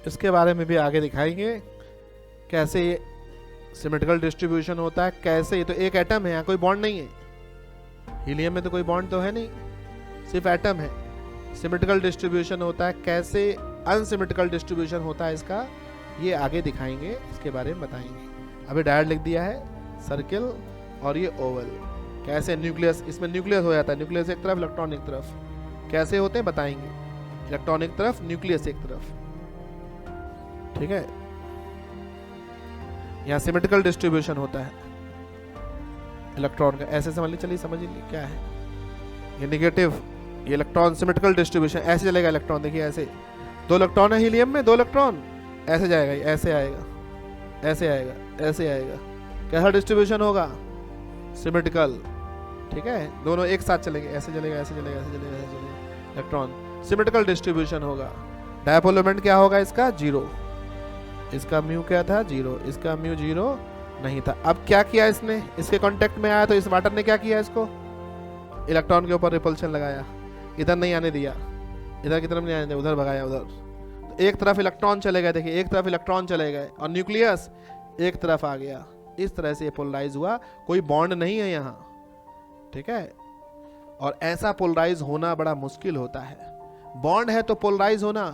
इसके बारे में भी आगे दिखाएंगे कैसे ये सिमेट्रिकल डिस्ट्रीब्यूशन होता है, कैसे। ये तो एक एटम है, यहाँ कोई बॉन्ड नहीं है। हीलियम में तो कोई बॉन्ड तो है नहीं, सिर्फ एटम है। सिमेट्रिकल डिस्ट्रीब्यूशन होता है, कैसे अनसिमेट्रिकल डिस्ट्रीब्यूशन होता है इसका, ये आगे दिखाएंगे, इसके बारे में बताएंगे। अभी डायरेक्ट लिख दिया है सर्किल और ये ओवल। कैसे न्यूक्लियस, इसमें न्यूक्लियस हो जाता है, न्यूक्लियस एक तरफ इलेक्ट्रॉन एक तरफ, कैसे होते हैं बताएंगे। इलेक्ट्रॉन एक तरफ, न्यूक्लियस एक तरफ। ठीक है, यहाँ सिमेट्रिकल डिस्ट्रीब्यूशन होता है इलेक्ट्रॉन का। ऐसे समझ लीजिए, चलिए समझ लीजिए क्या है। ये नेगेटिव, ये इलेक्ट्रॉन सिमेट्रिकल डिस्ट्रीब्यूशन, ऐसे चलेगा इलेक्ट्रॉन। देखिए ऐसे 2 इलेक्ट्रॉन है हीलियम में, 2 इलेक्ट्रॉन ऐसे जाएगा, ऐसे आएगा, ऐसे आएगा, ऐसे आएगा। कैसा डिस्ट्रीब्यूशन होगा? सिमेट्रिकल। ठीक है, दोनों एक साथ चलेंगे, ऐसे चलेगा, ऐसे चलेगा, ऐसे चलेगा, ऐसे चलेगा। इलेक्ट्रॉन सिमेट्रिकल डिस्ट्रीब्यूशन होगा। डायपोल मोमेंट क्या होगा इसका? 0। इसका म्यू क्या था? 0। इसका म्यू 0 नहीं था। अब क्या किया इसने? इसके कांटेक्ट में आया तो इस वाटर ने क्या किया? इसको इलेक्ट्रॉन के ऊपर रिपल्शन लगाया, इधर नहीं आने दिया, इधर की तरफ नहीं आने दिया, उधर भगाया उधर। तो एक तरफ इलेक्ट्रॉन चले गए, देखिए एक तरफ इलेक्ट्रॉन चले गए और न्यूक्लियस एक तरफ आ गया। इस तरह से ये पोलराइज हुआ, कोई बॉन्ड नहीं है यहाँ। ठीक है, और ऐसा पोलराइज होना बड़ा मुश्किल होता है। बॉन्ड है तो पोलराइज होना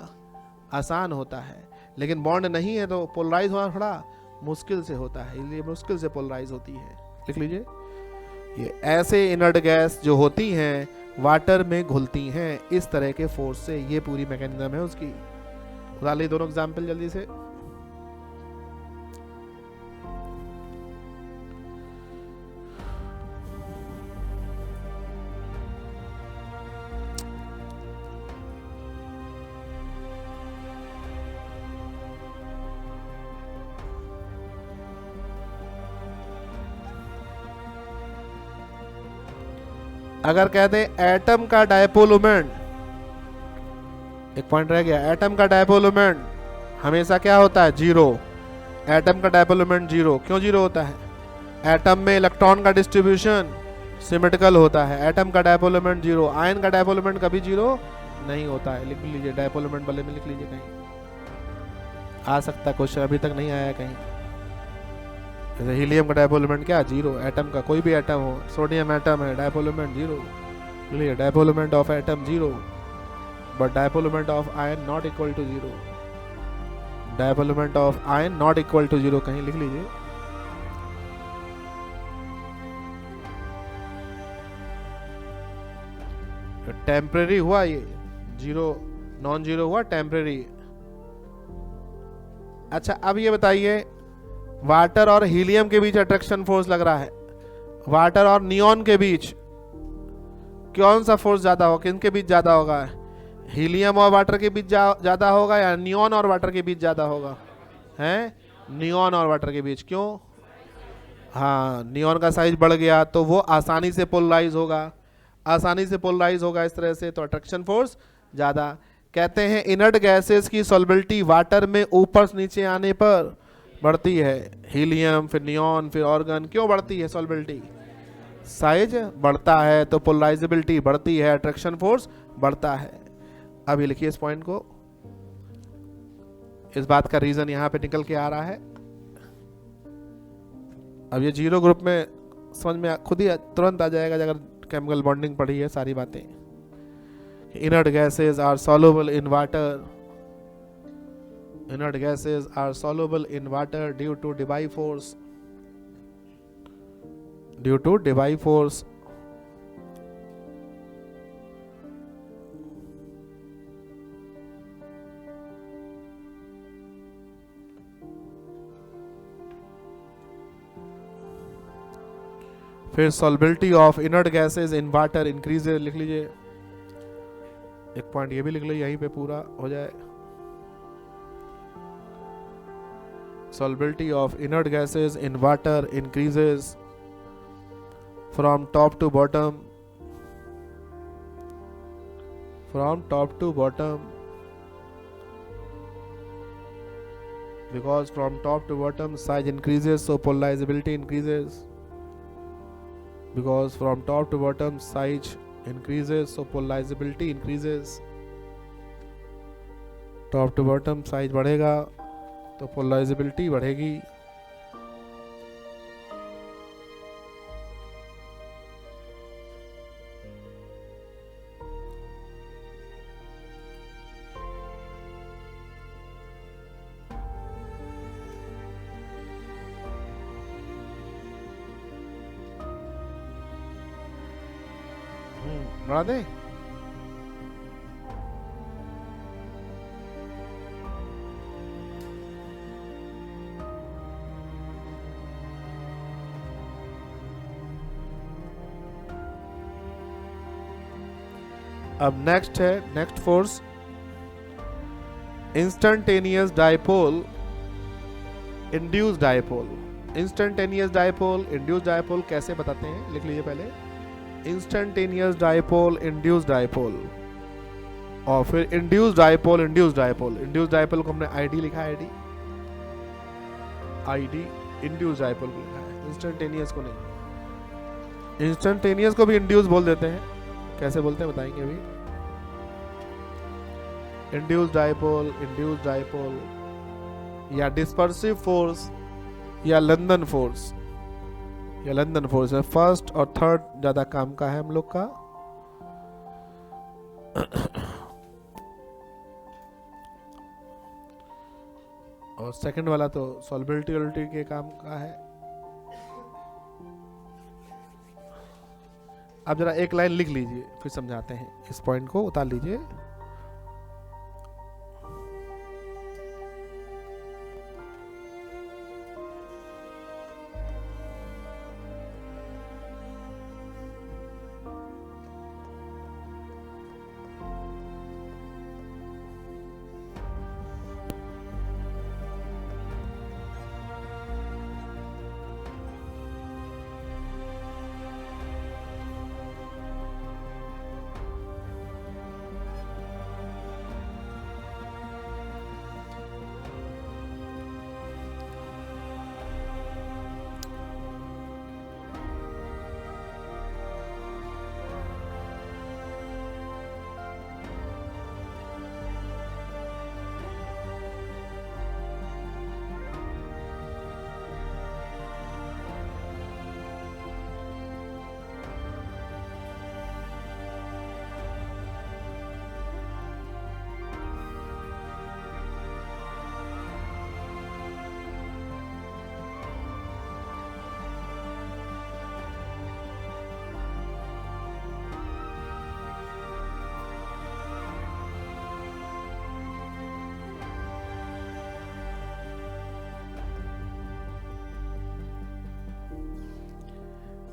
आसान होता है, लेकिन बॉन्ड नहीं है तो पोलराइज होना थोड़ा मुश्किल से होता है, इसलिए मुश्किल से पोलराइज होती है। लिख लीजिए, ये ऐसे इनर्ट गैस जो होती हैं वाटर में घुलती हैं इस तरह के फोर्स से। ये पूरी मैकेनिज्म है उसकी। बता ली दोनों एग्जाम्पल जल्दी से। अगर कहते एटम का डायपोल मोमेंट, एक पॉइंट रह गया, एटम का डायपोल मोमेंट हमेशा क्या होता है? 0। एटम का डायपोल मोमेंट 0। क्यों 0 होता है? एटम में इलेक्ट्रॉन का डिस्ट्रीब्यूशन सिमेट्रिकल होता है, एटम का डायपोल मोमेंट 0। आयन का डायपोल मोमेंट कभी 0 नहीं होता है। लिख लीजिए, डायपोल मोमेंट वाले में लिख लीजिए, कहीं आ सकता क्वेश्चन, अभी तक नहीं आया कहीं। जैसे हीलियम का डायपोल मोमेंट क्या, जीरो। एटम का कोई भी एटम हो, सोडियम एटम है, dipole moment zero. Clear, dipole moment of atom zero, but dipole moment of ion not equal to zero. Dipole moment of ion not equal to zero, कहीं लिख लीजिए। Temporary हुआ ये, जीरो नॉन जीरो हुआ temporary. अच्छा अब ये बताइए, वाटर और हीलियम के बीच अट्रैक्शन फोर्स लग रहा है, वाटर और नियॉन के बीच कौन सा फोर्स ज्यादा होगा, किनके बीच ज्यादा होगा? हीलियम और वाटर के बीच ज्यादा होगा या नियॉन और वाटर के बीच ज्यादा होगा? हैं, नियॉन और वाटर के बीच। क्यों? हाँ, नियॉन का साइज बढ़ गया तो वो आसानी से पोलराइज होगा, आसानी से पोलराइज होगा इस तरह से, तो अट्रैक्शन फोर्स ज्यादा। कहते हैं इनर्ट गैसेस की सॉल्बिलिटी वाटर में ऊपर से नीचे आने पर बढ़ती है, हीलियम फिर नियॉन फिर ऑर्गन। क्यों बढ़ती है सॉल्बिलिटी? साइज बढ़ता है तो पोलराइजेबिलिटी बढ़ती है, अट्रैक्शन फोर्स बढ़ता है। अब ये लिखिए इस पॉइंट को, इस बात का रीजन यहां पे निकल के आ रहा है। अब ये जीरो ग्रुप में समझ में खुद ही तुरंत आ जाएगा अगर केमिकल बॉन्डिंग पढ़ी है सारी बातें। Inert gases are soluble in water, inert gases are soluble in water due to Debye force, due to Debye force। फिर solubility of inert gases in water increases, लिख लीजिए, एक पॉइंट ये भी लिख लो यहीं पे पूरा हो जाए। Solubility of inert gases in water increases from top to bottom, from top to bottom, because from top to bottom size increases so polarizability increases, because from top to bottom size increases so polarizability increases। top to bottom size बढ़ेगा तो polarisability बढ़ेगी। बढ़ा दे। अब next है, next force instantaneous dipole induce dipole. Instantaneous dipole induce dipole कैसे बताते हैं, लिख लीजिए पहले, इंस्टेंटेनियस डायपोल इंड्यूस डायपोल, और फिर induce dipole induce dipole. Induce dipole को हमने आईडी लिखा है, आईडी इंड्यूस डायपोल को लिखा है, इंस्टेंटेनियस को नहीं। इंस्टेंटेनियस को भी इंड्यूस बोल देते हैं, कैसे बोलते हैं बताएंगे अभी। इंड्यूस डायपोल या डिस्पर्सिव फोर्स या लंदन फोर्स, या लंदन फोर्स है। फर्स्ट और थर्ड ज्यादा काम का है हम लोग का। और सेकंड वाला तो सॉल्बिलिटी के काम का है। अब जरा एक लाइन लिख लीजिए फिर समझाते हैं, इस पॉइंट को उतार लीजिए।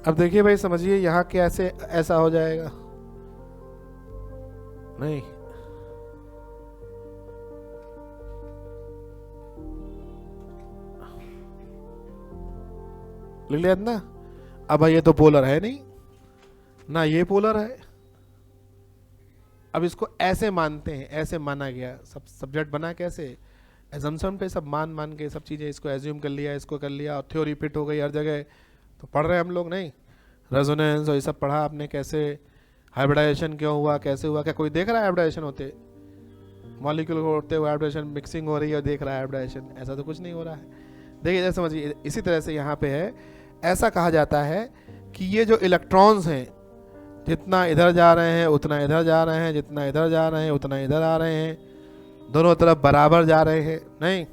अब देखिए भाई, समझिए यहाँ कैसे ऐसा हो जाएगा। नहीं, लिख लिया ना। अब ये तो पोलर है नहीं ना, ये पोलर है। अब इसको ऐसे मानते हैं, ऐसे माना गया, सब सब्जेक्ट बना कैसे, एजम्पशन पे सब मान के सब चीज़ें इसको एज्यूम कर लिया, इसको कर लिया, और थ्योरी फिट हो गई हर जगह। तो पढ़ रहे हैं हम लोग, नहीं रेजोनेंस और ये सब पढ़ा आपने, कैसे हाइब्रिडाइजेशन क्यों हुआ, कैसे हुआ। क्या कोई देख रहा है हाइब्रिडाइजेशन होते, मॉलिक्यूल होते हुए हाइब्रिडाइजेशन, मिक्सिंग हो रही है और देख रहा है हाइब्रिडाइजेशन? ऐसा तो कुछ नहीं हो रहा है। देखिए जैसे समझिए, इसी तरह से यहाँ पे है, ऐसा कहा जाता है कि ये जो इलेक्ट्रॉन्स हैं, जितना इधर जा रहे हैं उतना इधर जा रहे हैं, जितना इधर जा रहे हैं उतना इधर आ रहे हैं, दोनों तरफ बराबर जा रहे हैं। नहीं,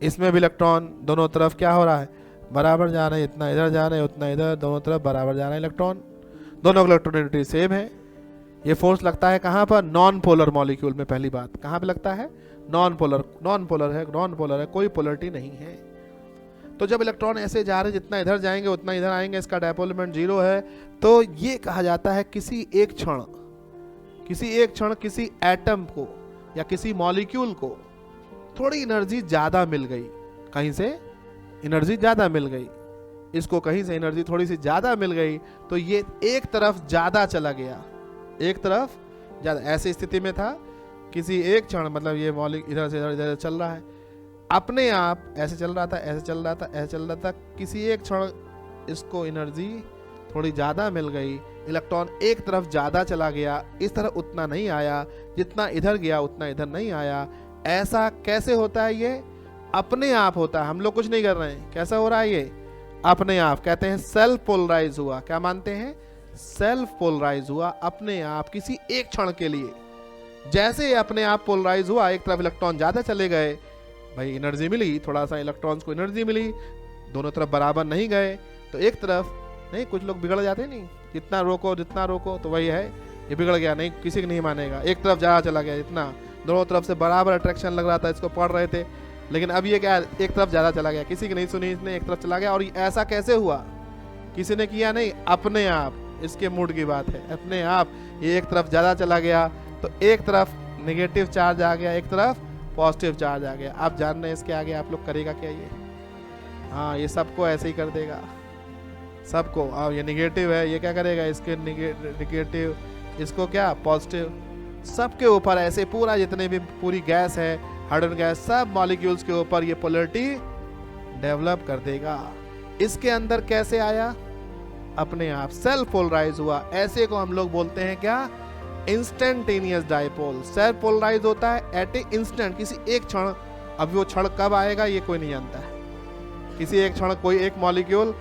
इसमें भी इलेक्ट्रॉन दोनों तरफ क्या हो रहा है, बराबर जा रहे हैं, इतना इधर जा रहे हैं उतना इधर, दोनों तरफ बराबर जा रहे हैं इलेक्ट्रॉन, दोनों की इलेक्ट्रोनेगेटिविटी सेम है। ये फोर्स लगता है कहाँ पर, नॉन पोलर मॉलिक्यूल में। पहली बात कहाँ पे लगता है, नॉन पोलर। नॉन पोलर है, नॉन पोलर है, कोई पोलरिटी नहीं है। तो जब इलेक्ट्रॉन ऐसे जा रहे हैं, जितना इधर जाएंगे उतना इधर आएंगे, इसका डायपोल मोमेंट 0 है। तो ये कहा जाता है किसी एक क्षण किसी एटम को या किसी मॉलिक्यूल को थोड़ी एनर्जी ज़्यादा मिल गई, कहीं से एनर्जी ज़्यादा मिल गई, इसको कहीं से एनर्जी थोड़ी सी ज़्यादा मिल गई, तो ये एक तरफ ज़्यादा चला गया, एक तरफ ज़्यादा। ऐसी स्थिति में था, किसी एक क्षण, मतलब ये मॉलिक्यूल इधर से इधर चल रहा है, अपने आप ऐसे चल रहा था, ऐसे चल रहा था, ऐसे चल रहा था, किसी एक क्षण इसको एनर्जी थोड़ी ज़्यादा मिल गई, इलेक्ट्रॉन एक तरफ ज़्यादा चला गया, इस तरफ उतना नहीं आया, जितना इधर गया उतना इधर नहीं आया। ऐसा कैसे होता है, ये अपने आप होता है, हम लोग कुछ नहीं कर रहे हैं। कैसा हो रहा है ये, अपने आप। कहते हैं सेल्फ पोलराइज हुआ। क्या मानते हैं, सेल्फ पोलराइज हुआ अपने आप, किसी एक क्षण के लिए। जैसे अपने आप पोलराइज हुआ, एक तरफ इलेक्ट्रॉन ज़्यादा चले गए, भाई एनर्जी मिली, थोड़ा सा इलेक्ट्रॉन्स को एनर्जी मिली, दोनों तरफ बराबर नहीं गए, तो एक तरफ नहीं, कुछ लोग बिगड़ जाते नहीं, जितना रोको तो वही है, ये बिगड़ गया, नहीं किसी को नहीं मानेगा, एक तरफ ज़्यादा चला गया, जितना दोनों तरफ से बराबर अट्रैक्शन लग रहा था, इसको पढ़ रहे थे, लेकिन अब ये क्या, एक तरफ ज़्यादा चला गया, किसी की नहीं सुनी इसने, एक तरफ चला गया। और ऐसा कैसे हुआ, किसी ने किया नहीं, अपने आप। इसके मूड की बात है, अपने आप ये एक तरफ ज़्यादा चला गया, तो एक तरफ नेगेटिव चार्ज आ गया, एक तरफ पॉजिटिव चार्ज आ गया। आप जान रहे हैं इसके आगे आप लोग करेगा क्या ये, हाँ ये सबको ऐसे ही कर देगा, सबको। अब ये निगेटिव है, ये क्या करेगा, इसके निगेटिव, इसको क्या पॉजिटिव, सबके ऊपर ऐसे पूरा, जितने भी पूरी गैस है, हाइड्रोजन गैस, सब मॉलिक्यूल्स के ऊपर ये पोलरिटी डेवलप कर देगा। इसके अंदर कैसे आया, अपने आप सेल्फ पोलराइज हुआ। ऐसे को हम लोग बोलते हैं क्या, इंस्टेंटेनियस डायपोल। सेल्फ पोलराइज होता है एट ए इंस्टेंट, किसी एक क्षण। अब वो क्षण कब आएगा ये कोई नहीं जानता है, किसी एक क्षण कोई एक मॉलिक्यूल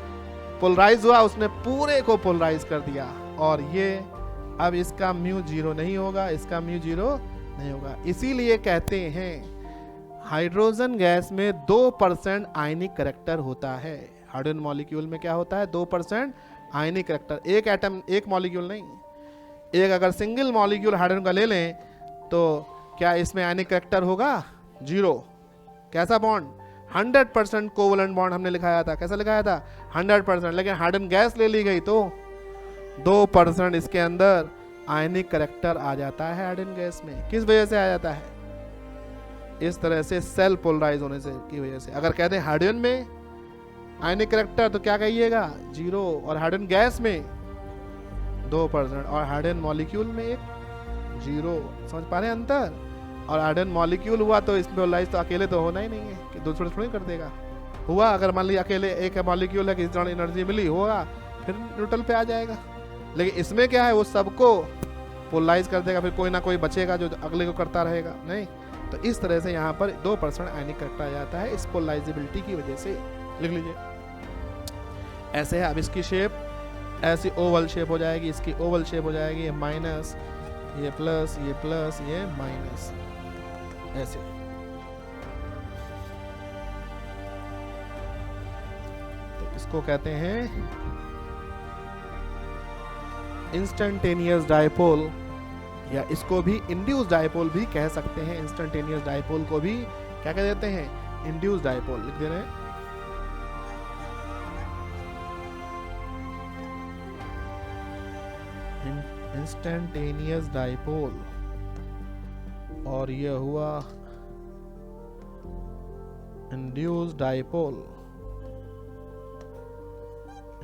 पोलराइज हुआ, उसने पूरे को पोलराइज कर दिया, और ये अब इसका म्यू 0 नहीं होगा, इसका म्यू 0 नहीं होगा। इसीलिए कहते हैं हाइड्रोजन गैस में 2% आयनिक करैक्टर होता है। हाइड्रोजन मॉलिक्यूल में क्या होता है, 2% आयनिक करैक्टर। एक एटम, एक मॉलिक्यूल नहीं, एक अगर सिंगल मॉलिक्यूल हाइड्रोजन का ले लें, तो क्या इसमें आयनिक करैक्टर होगा, 0। कैसा बॉन्ड, 100% कोवलेंट बॉन्ड हमने लिखाया था। कैसा लिखाया था, 100%। लेकिन हाइड्रोजन गैस ले ली गई तो 2% इसके अंदर आयनिक करैक्टर आ जाता है हाइड्रोजन गैस में। किस वजह से आ जाता है, इस तरह से सेल्फ पोलराइज होने से की वजह से। अगर कहते हैं हाइड्रोजन में आयनिक करैक्टर तो क्या कहिएगा, 0, और हाइड्रोजन गैस में 2%, और हाइड्रोजन मॉलिक्यूल में 0। समझ पा रहे हैं अंतर। और हाइड्रोजन मॉलिक्यूल हुआ तो इसमें पोलराइज तो अकेले तो होना ही नहीं है कि दूसरे थोड़ी कर देगा। हुआ अगर मान लीजिए अकेले एक मॉलिक्यूल है, किसी तरह एनर्जी मिली, होगा फिर न्यूट्रल पे आ जाएगा। लेकिन इसमें क्या है, वो सबको पोलराइज कर देगा, फिर कोई ना कोई बचेगा जो अगले को करता रहेगा, नहीं। तो इस तरह से यहाँ पर 2% आयनिक करैक्टर आ जाता है इस पोलराइजेबिलिटी की वजह से। लिख लीजिए ऐसे है। अब इसकी शेप ऐसी ओवल शेप हो जाएगी, इसकी ओवल शेप हो जाएगी, ये माइनस, ये प्लस, ये प्लस, ये माइनस, ऐसे। तो इसको कहते हैं इंस्टेंटेनियस डायपोल, या इसको भी इंड्यूस डायपोल भी कह सकते हैं। इंस्टेंटेनियस डायपोल को भी क्या कह देते हैं, इंड्यूस डायपोल। लिख दे रहे हैं इंस्टेंटेनियस डाइपोल, और ये हुआ induced dipole.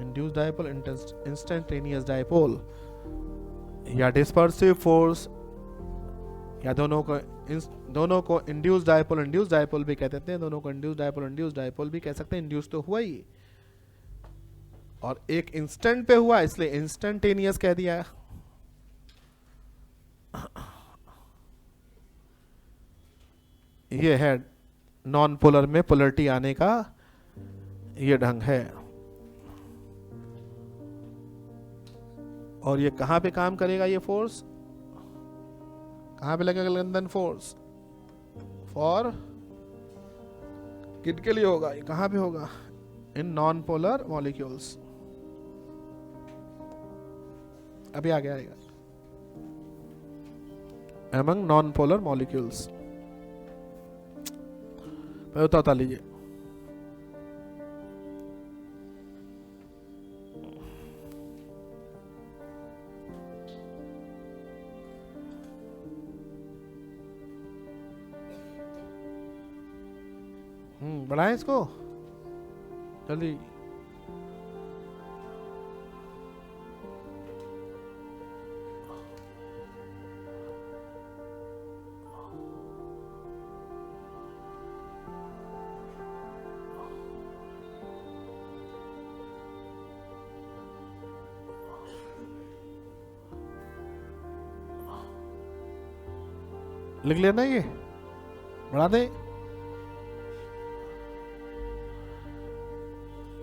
Induced dipole, instantaneous dipole, या डिस्पर्सिव फोर्स, या दोनों को इंड्यूस्ड डाइपोल भी कहते हैं, दोनों को इंड्यूस्ड डाइपोल भी कह सकते हैं। इंड्यूस तो हुआ ही, और एक इंस्टेंट पे हुआ इसलिए इंस्टेंटेनियस कह दिया। ये है नॉन पोलर में पोलरिटी आने का ये ढंग है। और ये कहां पे काम करेगा, ये फोर्स कहां पे लगेगा? लंदन फोर्स फॉर किड के लिए होगा, ये कहां पे होगा? In non polar molecules. अभी आगे आएगा, among नॉन पोलर मॉलिक्यूल्स। बता लीजिए। बढ़ाएं इसको जल्दी। लिख लेना, ये बढ़ा दे,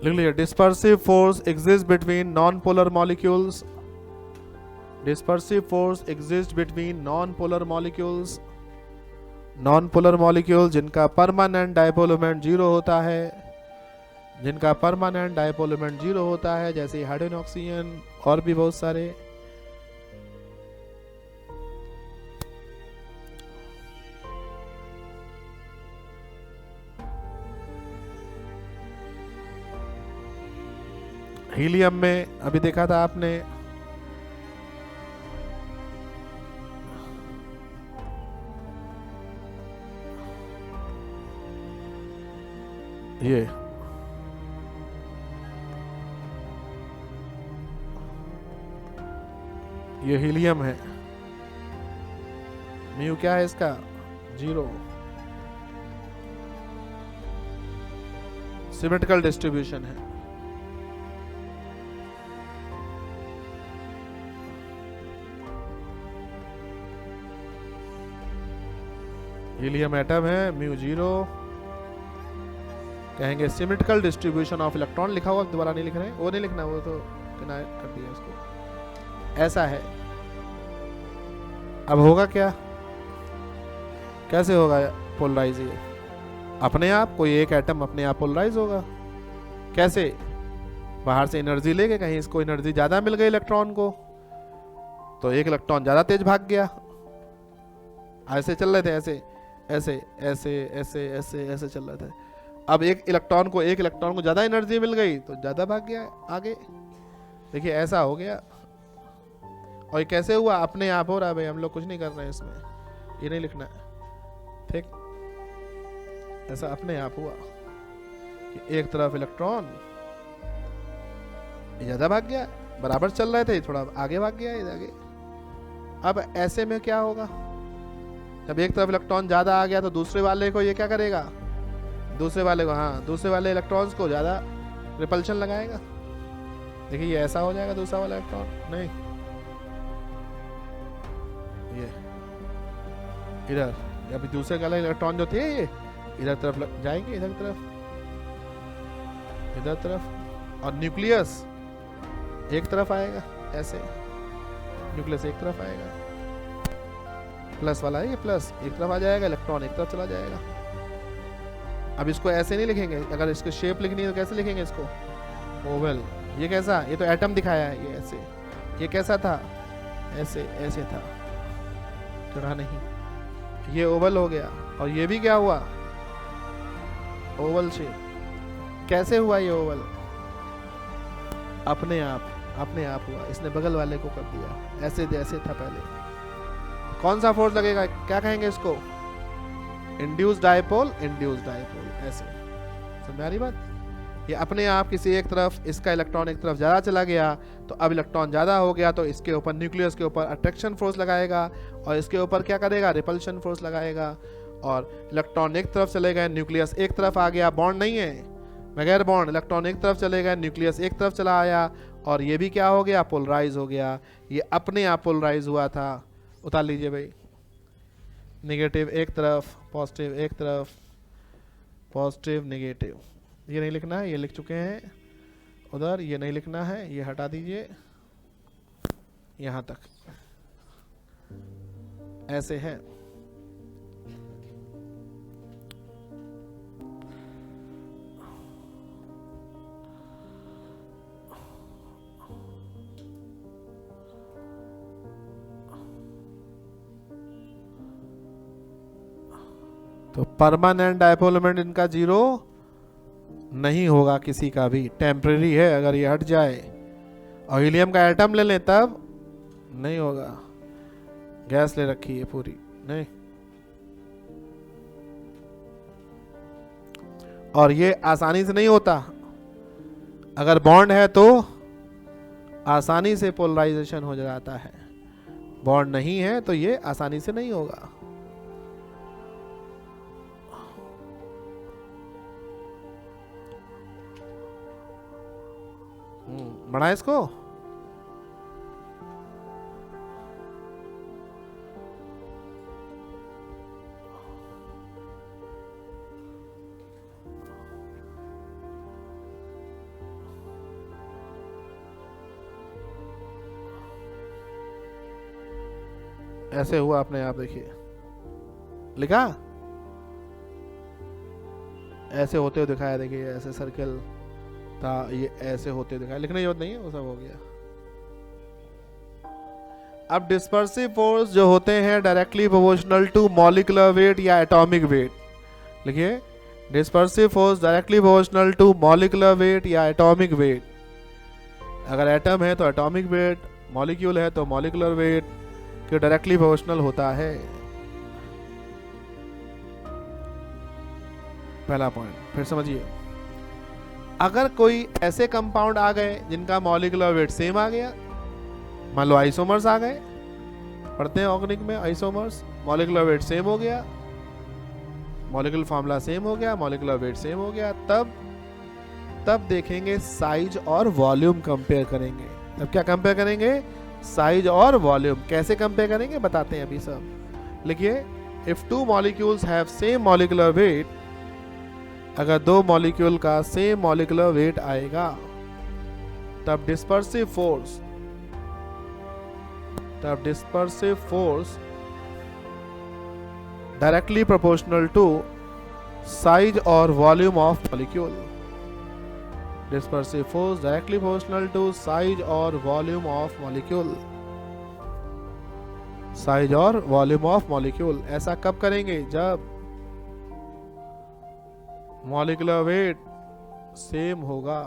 लिख लीजिए। Dispersive force exist between non polar molecules. Dispersive force exist between non polar molecules. Non polar molecule जिनका परमानेंट डाइपोल मोमेंट जीरो होता है, जिनका परमानेंट डाइपोल मोमेंट जीरो होता है, जैसे हाइड्रोजन, ऑक्सीजन और भी बहुत सारे। हीलियम में अभी देखा था आपने, ये हीलियम है। म्यू क्या है इसका? जीरो। सिमेट्रिकल डिस्ट्रीब्यूशन है। हीलियम एटम है, म्यू जीरो। कहेंगे सिमेट्रिकल डिस्ट्रीब्यूशन ऑफ इलेक्ट्रॉन। लिखा हुआ दोबारा नहीं लिख रहे हैं, वो नहीं लिखना, वो तो किनारे कर दिया उसको। ऐसा है। अब होगा क्या, कैसे होगा पोलराइज? ये अपने आप कोई एक एटम अपने आप पोलराइज होगा। कैसे? बाहर से एनर्जी लेके, कहीं इसको एनर्जी ज्यादा मिल गई इलेक्ट्रॉन को, तो एक इलेक्ट्रॉन ज्यादा तेज भाग गया। ऐसे चल रहे थे, ऐसे ऐसे ऐसे ऐसे ऐसे ऐसे चल रहे थे। अब एक इलेक्ट्रॉन को ज्यादा एनर्जी मिल गई तो ज्यादा भाग गया आगे। देखिए ऐसा हो गया। और ये कैसे हुआ? अपने आप हो रहा है भाई, हम लोग कुछ नहीं कर रहे हैं इसमें, ये नहीं लिखना है, ठीक? ऐसा अपने आप हुआ कि एक तरफ इलेक्ट्रॉन ज्यादा भाग गया, बराबर चल रहे थे, थोड़ा आगे भाग गया ये आगे। अब ऐसे में क्या होगा? जब एक तरफ इलेक्ट्रॉन ज्यादा आ गया तो दूसरे वाले को ये क्या करेगा? दूसरे वाले इलेक्ट्रॉन्स को ज्यादा रिपल्शन लगाएगा। देखिए ये ऐसा हो जाएगा, दूसरा वाला इलेक्ट्रॉन नहीं, ये इधर, अभी दूसरे वाले इलेक्ट्रॉन जो थे ये इधर तरफ जाएंगे, इधर तरफ। और न्यूक्लियस एक तरफ आएगा, ऐसे न्यूक्लियस एक तरफ आएगा, प्लस वाला है ये, प्लस एक तरफ आ जाएगा, इलेक्ट्रॉन एक तरफ चला जाएगा। अब इसको ऐसे नहीं लिखेंगे, अगर इसको शेप लिखनी है तो कैसे लिखेंगे इसको? ओवल। ये कैसा? ये तो एटम दिखाया है, ये ऐसे। ये कैसा था? ऐसे ऐसे था, थोड़ा नहीं। ये ओवल हो गया। और ये भी क्या हुआ? Oval shape. कैसे हुआ ये ओवल? अपने आप। अपने आप हुआ, इसने बगल वाले को कर दिया, ऐसे जैसे था पहले। कौन सा फोर्स लगेगा, क्या कहेंगे इसको, इंड्यूस डायपोल, इंड्यूस डायपोल। ऐसे समझ आ रही बात। ये अपने आप किसी एक तरफ, इसका इलेक्ट्रॉन एक तरफ ज़्यादा चला गया तो अब इलेक्ट्रॉन ज़्यादा हो गया तो इसके ऊपर, न्यूक्लियस के ऊपर अट्रैक्शन फोर्स लगाएगा और इसके ऊपर क्या करेगा, रिपल्शन फोर्स लगाएगा। और इलेक्ट्रॉन एक तरफ चले गए, न्यूक्लियस एक तरफ आ गया, बॉन्ड नहीं है, बगैर बॉन्ड, इलेक्ट्रॉन एक तरफ चले गए, न्यूक्लियस एक तरफ चला आया और ये भी क्या हो गया, पोलराइज हो गया। ये अपने आप पोलराइज हुआ था। उतार लीजिए भाई, नेगेटिव एक तरफ, पॉजिटिव एक तरफ, पॉजिटिव नेगेटिव। ये नहीं लिखना है, ये लिख चुके हैं उधर, ये नहीं लिखना है, ये हटा दीजिए, यहां तक ऐसे है। तो परमानेंट डायपोल मोमेंट इनका जीरो नहीं होगा किसी का भी, टेम्परेरी है। अगर ये हट जाए और हीलियम का एटम ले लें तब नहीं होगा। गैस ले रखी है पूरी, नहीं। और ये आसानी से नहीं होता, अगर बॉन्ड है तो आसानी से पोलराइजेशन हो जाता है, बॉन्ड नहीं है तो ये आसानी से नहीं होगा। बढ़ा इसको, ऐसे हुआ अपने आप, देखिए लिखा, ऐसे होते हुए दिखाया, देखिए ऐसे सर्कल था, ये ऐसे होते दिखाया, लिखने की जरूरत नहीं है, वो सब हो गया। अब डिस्पर्सिव फोर्स जो होते हैं directly proportional to molecular weight या एटॉमिक वेट, लिखिए dispersive force directly proportional to molecular weight या एटॉमिक वेट। अगर एटम है तो एटॉमिक वेट, मॉलिक्यूल है तो मॉलिक्यूलर वेट के डायरेक्टली प्रोपोर्शनल होता है। पहला पॉइंट फिर समझिए, अगर कोई ऐसे कंपाउंड आ गए जिनका मॉलिक्यूलर वेट सेम आ गया, मान लो आइसोमर्स आ गए, पढ़ते हैं ऑर्गेनिक में आइसोमर्स, मॉलिक्यूलर वेट सेम हो गया, मॉलिक्यूलर फार्मूला सेम हो गया, मॉलिक्यूलर वेट सेम हो गया, तब देखेंगे साइज और वॉल्यूम कंपेयर करेंगे। तब क्या कंपेयर करेंगे, साइज और वॉल्यूम। कैसे कंपेयर करेंगे बताते हैं अभी सब। लिखिए, if two molecules have same molecular weight, अगर दो मॉलिक्यूल का सेम मॉलिक्यूलर वेट आएगा तब dispersive force directly proportional to size और volume of molecule. Dispersive force directly proportional to size और वॉल्यूम ऑफ मॉलिक्यूल। साइज और वॉल्यूम ऑफ मॉलिक्यूल ऐसा कब करेंगे, जब मॉलिक्यूलर वेट सेम होगा।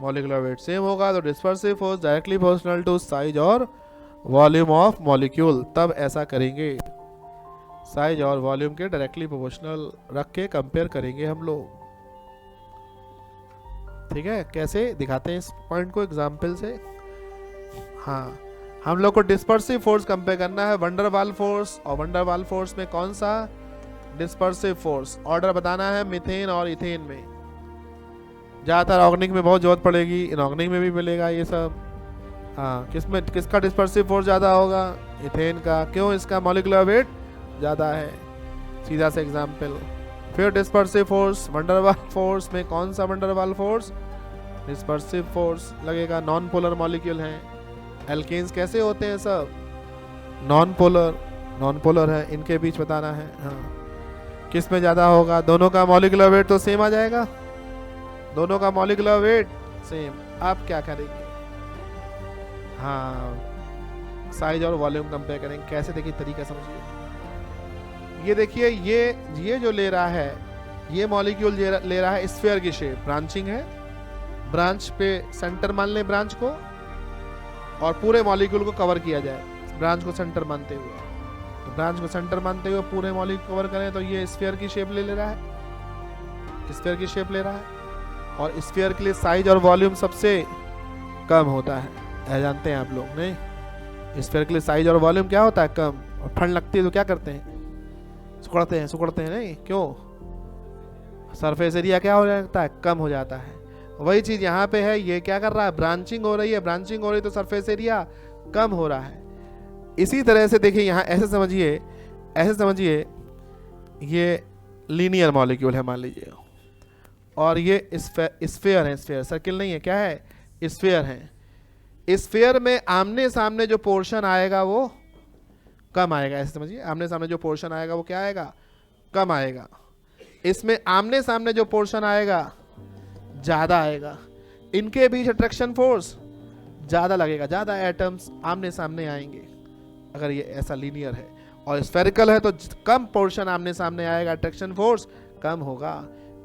मॉलिक्यूलर वेट सेम होगा तो dispersive force directly proportional to size और वॉल्यूम ऑफ मॉलिक्यूल, तब ऐसा करेंगे। साइज और वॉल्यूम के डायरेक्टली प्रोपोर्शनल रख के कंपेयर करेंगे हम लोग। ठीक है, कैसे दिखाते हैं इस पॉइंट को एग्जाम्पल से। हाँ, हम लोग को डिस्पर्सिव फोर्स कंपेयर करना है वंडर वाल फोर्स, और वंडर वाल फोर्स में कौन सा, डिस्पर्सिव फोर्स। ऑर्डर बताना है मीथेन और इथेन में। ज़्यादातर ऑर्गेनिक में बहुत जरूरत पड़ेगी, इनऑर्गेनिक में भी मिलेगा ये सब। हाँ, किसका डिस्पर्सिव फोर्स ज़्यादा होगा, इथेन का। क्यों, इसका मॉलिक्यूलर वेट ज़्यादा है, सीधा से एग्जाम्पल। फिर डिस्पर्सिव फोर्स वंडर वाल फोर्स में कौन सा वंडर वाल फोर्स, डिस्पर्सिव फोर्स लगेगा। नॉन पोलर मॉलिक्यूल हैं, एल्केन्स कैसे होते हैं सब, नॉन पोलर है, इनके बीच बताना है। हाँ, किस में ज़्यादा होगा, दोनों का मॉलिक्यूलर वेट तो सेम आ जाएगा, दोनों का मॉलिक्यूलर वेट सेम। आप क्या करेंगे, हाँ, साइज और वॉल्यूम कंपेयर करेंगे। कैसे, देखिए तरीका समझिए। ये देखिए, ये जो ले रहा है, ये मॉलिक्यूल ले रहा है स्फीयर की शेप, ब्रांचिंग है, ब्रांच पे सेंटर मान लें ब्रांच को, और पूरे मॉलिक्यूल को कवर किया जाए ब्रांच को सेंटर मानते हुए। तो ब्रांच को सेंटर मानते हुए पूरे मॉलिक्यूल कवर करें तो ये स्फीयर की शेप ले रहा है, स्फीयर की शेप ले रहा है। और स्फीयर के लिए साइज और वॉल्यूम सबसे कम होता है, जानते हैं आप लोग? नहीं, स्फीयर के लिए साइज और वॉल्यूम क्या होता है? कम। और ठंड लगती है तो क्या करते हैं? सुखड़ते हैं नहीं? क्यों? सरफेस एरिया क्या हो जाता है? कम हो जाता है। वही चीज यहाँ पे है, ये क्या कर रहा है? ब्रांचिंग हो रही है, ब्रांचिंग हो रही है तो सरफेस एरिया कम हो रहा है। इसी तरह से देखिए यहाँ ऐसे समझिए ये लीनियर मॉलिक्यूल है मान लीजिए, और ये स्फीयर है, स्फीयर सर्किल नहीं है, क्या है? स्फीयर है। स्फीयर में आमने सामने जो पोर्शन आएगा वो कम आएगा, ऐसे समझिए। आमने सामने जो पोर्शन आएगा वो क्या आएगा? कम आएगा। इसमें आमने सामने जो पोर्शन आएगा ज्यादा आएगा। इनके बीच अट्रैक्शन फोर्स ज्यादा लगेगा, ज्यादा एटम्स आमने सामने आएंगे अगर ये ऐसा लीनियर है। और स्फेरिकल है तो कम पोर्शन आमने सामने आएगा, अट्रैक्शन फोर्स कम होगा।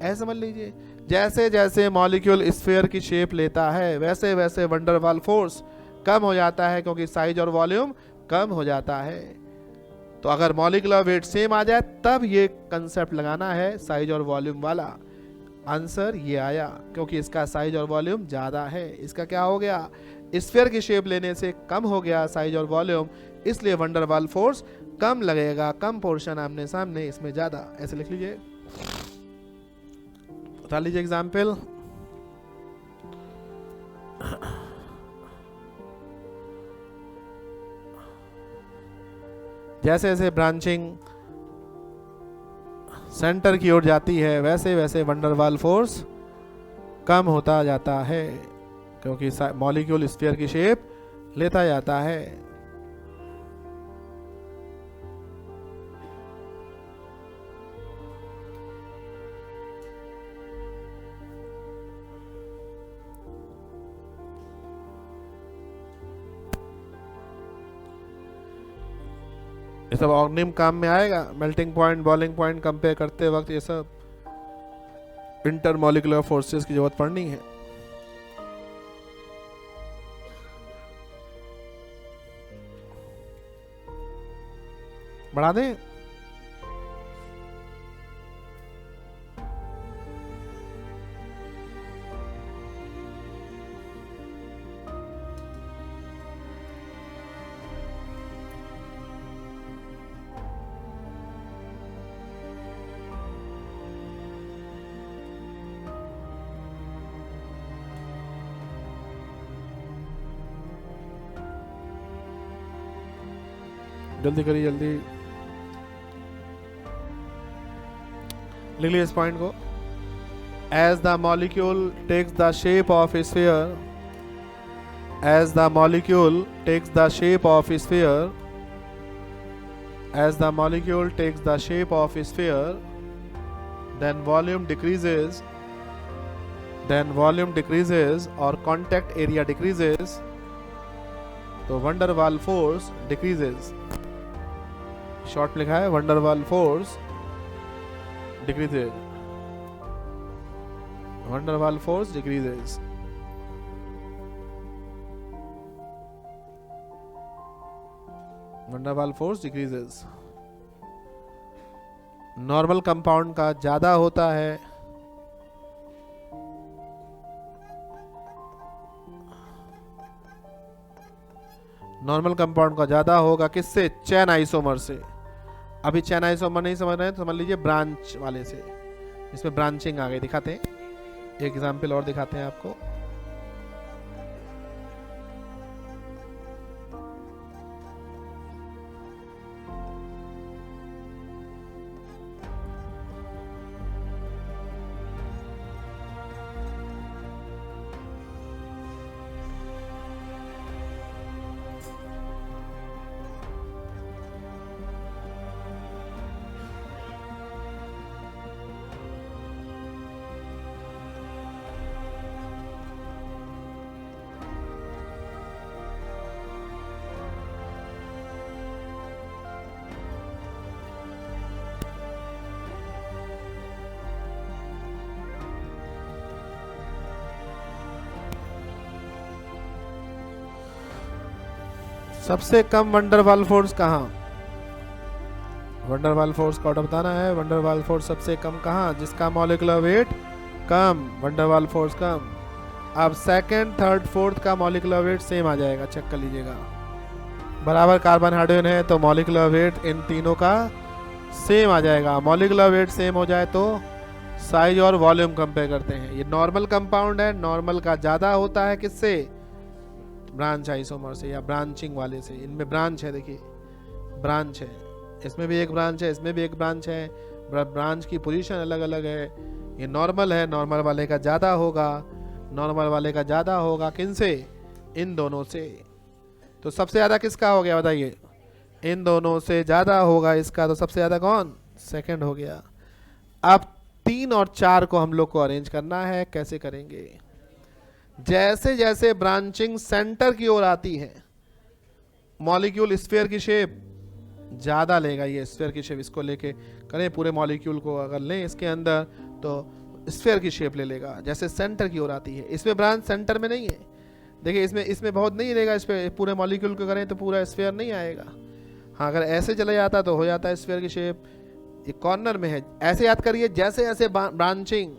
ऐसे समझ लीजिए, जैसे जैसे मॉलिक्यूल स्फीयर की शेप लेता है वैसे वैसे वंडर वाल फोर्स कम हो जाता है, क्योंकि साइज और वॉल्यूम कम हो जाता है। तो अगर मॉलिक्यूलर वेट सेम आ जाए तब ये कंसेप्ट लगाना है साइज और वॉल्यूम वाला। आंसर ये आया, क्योंकि इसका साइज और वॉल्यूम ज्यादा है। इसका क्या हो गया? स्फीयर की शेप लेने से कम हो गया साइज और वॉल्यूम, इसलिए वंडर वाल फोर्स कम लगेगा, कम पोर्शन आमने सामने, इसमें ज्यादा। ऐसे लिख लीजिए, बता लीजिए एग्जाम्पल। जैसे जैसे ब्रांचिंग सेंटर की ओर जाती है वैसे वैसे वंडर वाल फोर्स कम होता जाता है, क्योंकि मॉलिक्यूल स्फीयर की शेप लेता जाता है। ये सब ऑर्गेनिज्म काम में आएगा। Melting point, boiling point compare करते वक्त ये सब इंटरमॉलिक्यूलर फोर्सेस की जरूरत पड़नी है। बढ़ा दें? जल्दी करिए, जल्दी लिख लीजिए इस पॉइंट को। As the molecule takes the shape of sphere, as the molecule takes the shape of sphere, as the molecule takes the shape of sphere, then volume decreases, or contact area decreases, तो wonder वाल force decreases. Short में लिखा है wonder वाल force decreases, wonder वाल force decreases. Wonder वाल force decreases. Normal compound का ज्यादा होता है, नॉर्मल कंपाउंड का ज्यादा होगा किससे? चैन आइसोमर से। अभी चैन आइसोमर नहीं समझ रहे हैं तो समझ लीजिए ब्रांच वाले से, इसमें ब्रांचिंग आ गई। दिखाते हैं एक एग्जांपल और दिखाते हैं आपको। सबसे कम वंडरवाल फोर्स कहाँ? वंडरवाल फोर्स का ऑर्डर बताना है। वंडरवाल फोर्स सबसे कम कहाँ? जिसका मॉलिक्यूलर वेट कम, वंडरवाल फोर्स कम। अब सेकंड, थर्ड, फोर्थ का मॉलिक्यूलर वेट सेम आ जाएगा, चेक कर लीजिएगा। बराबर कार्बन हाइड्रोजन है तो मॉलिक्यूलर वेट इन तीनों का सेम आ जाएगा। मॉलिक्यूलर वेट सेम हो जाए तो साइज और वॉल्यूम कंपेयर करते हैं। ये नॉर्मल कंपाउंड है, नॉर्मल का ज्यादा होता है किससे? ब्रांच आइसोमर से या ब्रांचिंग वाले से। इनमें ब्रांच है, देखिए ब्रांच है, इसमें भी एक ब्रांच है, इसमें भी एक ब्रांच है, ब्रांच की पोजीशन अलग अलग है। ये नॉर्मल है, नॉर्मल वाले का ज्यादा होगा, नॉर्मल वाले का ज्यादा होगा किनसे? इन दोनों से। तो सबसे ज्यादा किसका हो गया बताइए? इन दोनों से ज्यादा होगा इसका, तो सबसे ज्यादा कौन? सेकंड हो गया। अब 3 और 4 को हम लोग को अरेंज करना है। कैसे करेंगे? जैसे जैसे ब्रांचिंग सेंटर की ओर आती है, मॉलिक्यूल स्फीयर की शेप ज्यादा लेगा। ये स्फीयर की शेप, इसको लेके करें पूरे मॉलिक्यूल को अगर लें इसके अंदर तो स्फीयर की शेप ले लेगा जैसे सेंटर की ओर आती है। इसमें ब्रांच सेंटर में नहीं है, देखिए इसमें बहुत नहीं रहेगा। इस पे पूरे मॉलिक्यूल को करें तो पूरा स्फीयर नहीं आएगा। हाँ, अगर ऐसे चले जाता तो हो जाता है स्फीयर की शेप। ये कॉर्नर में है। ऐसे याद करिए, जैसे जैसे ब्रांचिंग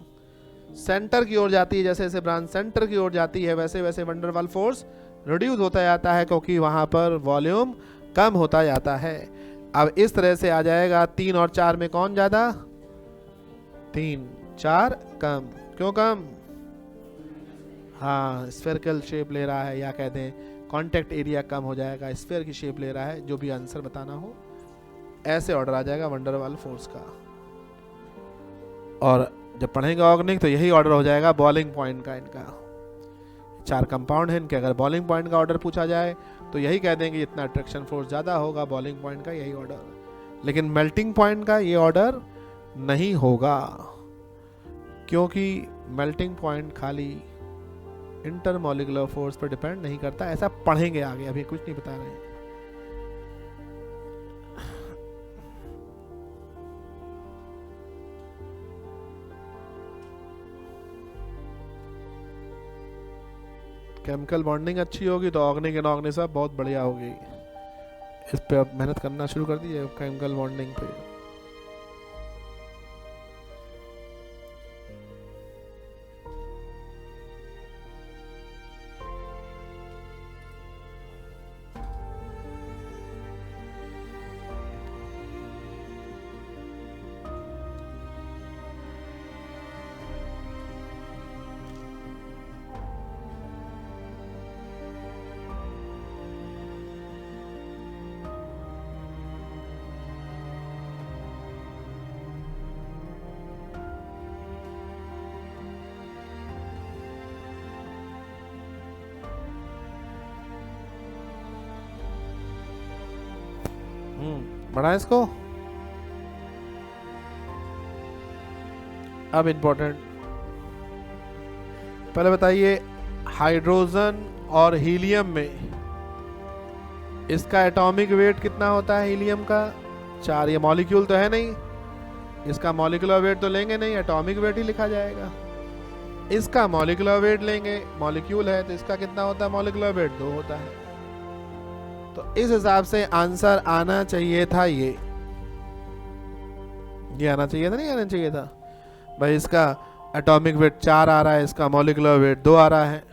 सेंटर की ओर जाती है, जैसे जैसे ब्रांच सेंटर की ओर जाती है, वैसे वैसे वंडरवाल फोर्स रिड्यूस होता जाता है, क्योंकि वहां पर वॉल्यूम कम होता जाता है। अब इस तरह से आ जाएगा 3 और 4 में कौन ज्यादा? 3, 4 कम। क्यों कम? हाँ, स्फेरिकल शेप ले रहा है, या कहते हैं कांटेक्ट एरिया कम हो जाएगा, स्फीयर की शेप ले रहा है। जो भी आंसर बताना हो ऐसे ऑर्डर आ जाएगा वंडरवाल फोर्स का। और जब पढ़ेंगे ऑर्गेनिक तो यही ऑर्डर हो जाएगा बॉइलिंग पॉइंट का। इनका 4 कंपाउंड है, इनके अगर बॉइलिंग पॉइंट का ऑर्डर पूछा जाए तो यही कह देंगे इतना अट्रैक्शन फोर्स ज्यादा होगा, बॉइलिंग पॉइंट का यही ऑर्डर। लेकिन मेल्टिंग पॉइंट का ये ऑर्डर नहीं होगा, क्योंकि मेल्टिंग पॉइंट खाली इंटरमॉलिक्यूलर फोर्स पर डिपेंड नहीं करता। ऐसा पढ़ेंगे आगे, अभी कुछ नहीं बता रहे हैं। केमिकल बॉन्डिंग अच्छी होगी तो ऑर्गेनिक इनऑर्गेनिक सब बहुत बढ़िया होगी। इस पे अब मेहनत करना शुरू कर दीजिए केमिकल बॉन्डिंग पे। बढ़ा इसको। अब इंपॉर्टेंट, पहले बताइए हाइड्रोजन और हीलियम में इसका एटॉमिक वेट कितना होता है? हीलियम का 4। ये मॉलिक्यूल तो है नहीं, इसका मॉलिक्यूलर वेट तो लेंगे नहीं, एटॉमिक वेट ही लिखा जाएगा। इसका मॉलिक्यूलर वेट लेंगे, मॉलिक्यूल है तो इसका कितना होता है? मॉलिक्यूलर वेट 2 होता है। तो इस हिसाब से आंसर आना चाहिए था ये आना चाहिए था, नहीं आना चाहिए था भाई। इसका एटॉमिक वेट 4 आ रहा है, इसका मॉलिक्यूलर वेट 2 आ रहा है।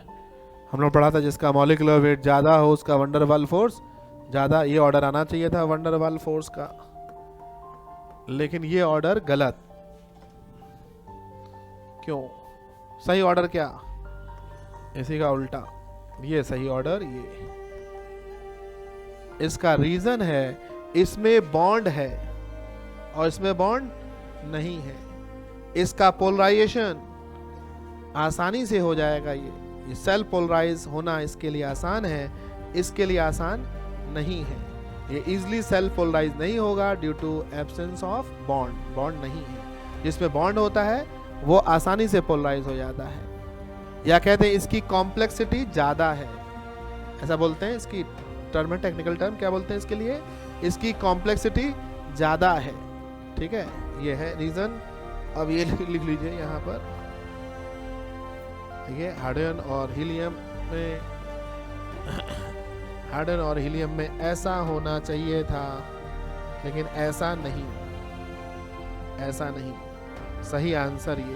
हम लोग पढ़ा था जिसका मॉलिक्यूलर वेट ज्यादा हो उसका वंडरवाल फोर्स ज्यादा। ये ऑर्डर आना चाहिए था वंडरवाल फोर्स का, लेकिन ये ऑर्डर गलत। क्यों? सही ऑर्डर क्या? इसी का उल्टा, ये सही ऑर्डर। ये इसका रीजन है इसमें बॉन्ड है और इसमें बॉन्ड नहीं है। इसका पोलराइजेशन आसानी से हो जाएगा। ये सेल्फ पोलराइज होना इसके लिए आसान है, इसके लिए आसान नहीं है। ये इजीली सेल्फ पोलराइज नहीं होगा due to absence of bond. Bond नहीं है, जिसमें बॉन्ड होता है वो आसानी से पोलराइज हो जाता है। या कहते हैं इसकी कॉम्प्लेक्सिटी ज्यादा है, ऐसा बोलते हैं। इसकी टर्म है, टेक्निकल टर्म क्या बोलते हैं इसके लिए? इसकी कॉम्प्लेक्सिटी ज्यादा है। ठीक है, ये है रीजन। अब ये लिख लीजिए यहाँ पर, ये हाइड्रोजन और हीलियम में हाइड्रोजन और हीलियम में ऐसा होना चाहिए था, लेकिन ऐसा नहीं, ऐसा नहीं। सही आंसर ये।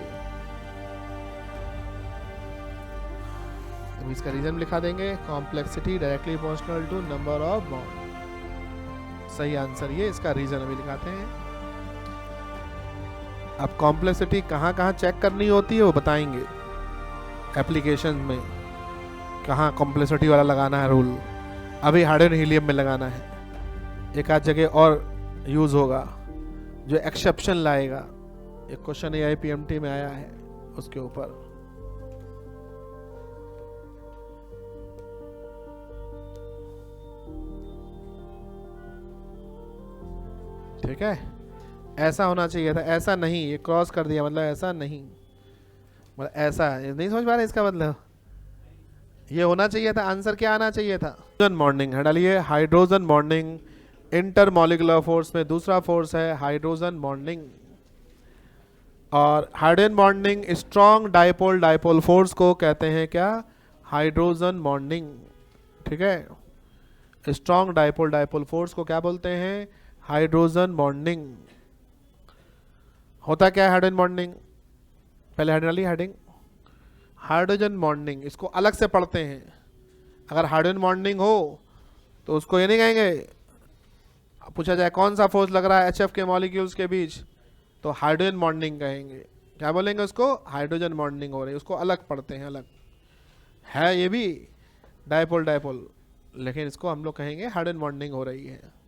अब इसका रीजन लिखा देंगे, complexity directly proportional to number of bond. सही आंसर ये, इसका रीजन अभी दिखाते हैं। अब कॉम्प्लेक्सिटी कहाँ कहाँ चेक करनी होती है वो बताएंगे, एप्लीकेशन में कहाँ कॉम्प्लेक्सिटी वाला लगाना है रूल। अभी हाइड्रोजन हीलियम में लगाना है, एक आध जगह और यूज होगा जो एक्सेप्शन लाएगा। एक क्वेश्चन AIPMT में आया है उसके ऊपर। ठीक है, ऐसा होना चाहिए था, ऐसा नहीं, ये क्रॉस कर दिया मतलब ऐसा नहीं, मतलब ऐसा नहीं समझ पा रहे इसका मतलब, ये होना चाहिए था। आंसर क्या आना चाहिए था? हाइड्रोजन बॉन्डिंग है, डालिए हाइड्रोजन बॉन्डिंग। इंटरमॉलिक्यूलर फोर्स में दूसरा फोर्स है हाइड्रोजन बॉन्डिंग। और hydrogen bonding strong dipole dipole force को कहते हैं क्या? Hydrogen bonding. ठीक है, स्ट्रॉन्ग डाइपोल डाइपोल फोर्स को क्या बोलते हैं? Hydrogen bonding. होता क्या है हाइड्रोजन बॉन्डिंग? पहले डालिए हेडिंग, हाइड्रोजन बॉन्डिंग। इसको अलग से पढ़ते हैं। अगर हाइड्रोजन बॉन्डिंग हो तो उसको ये नहीं कहेंगे, पूछा जाए कौन सा फोर्स लग रहा है HF के मॉलिक्यूल्स के बीच, तो हाइड्रोजन बॉन्डिंग कहेंगे। क्या बोलेंगे उसको? हाइड्रोजन बॉन्डिंग हो रही है, उसको अलग पढ़ते हैं। अलग है ये भी डाइपोल डाइपोल, लेकिन इसको हम लोग कहेंगे हाइड्रोजन बॉन्डिंग हो रही है।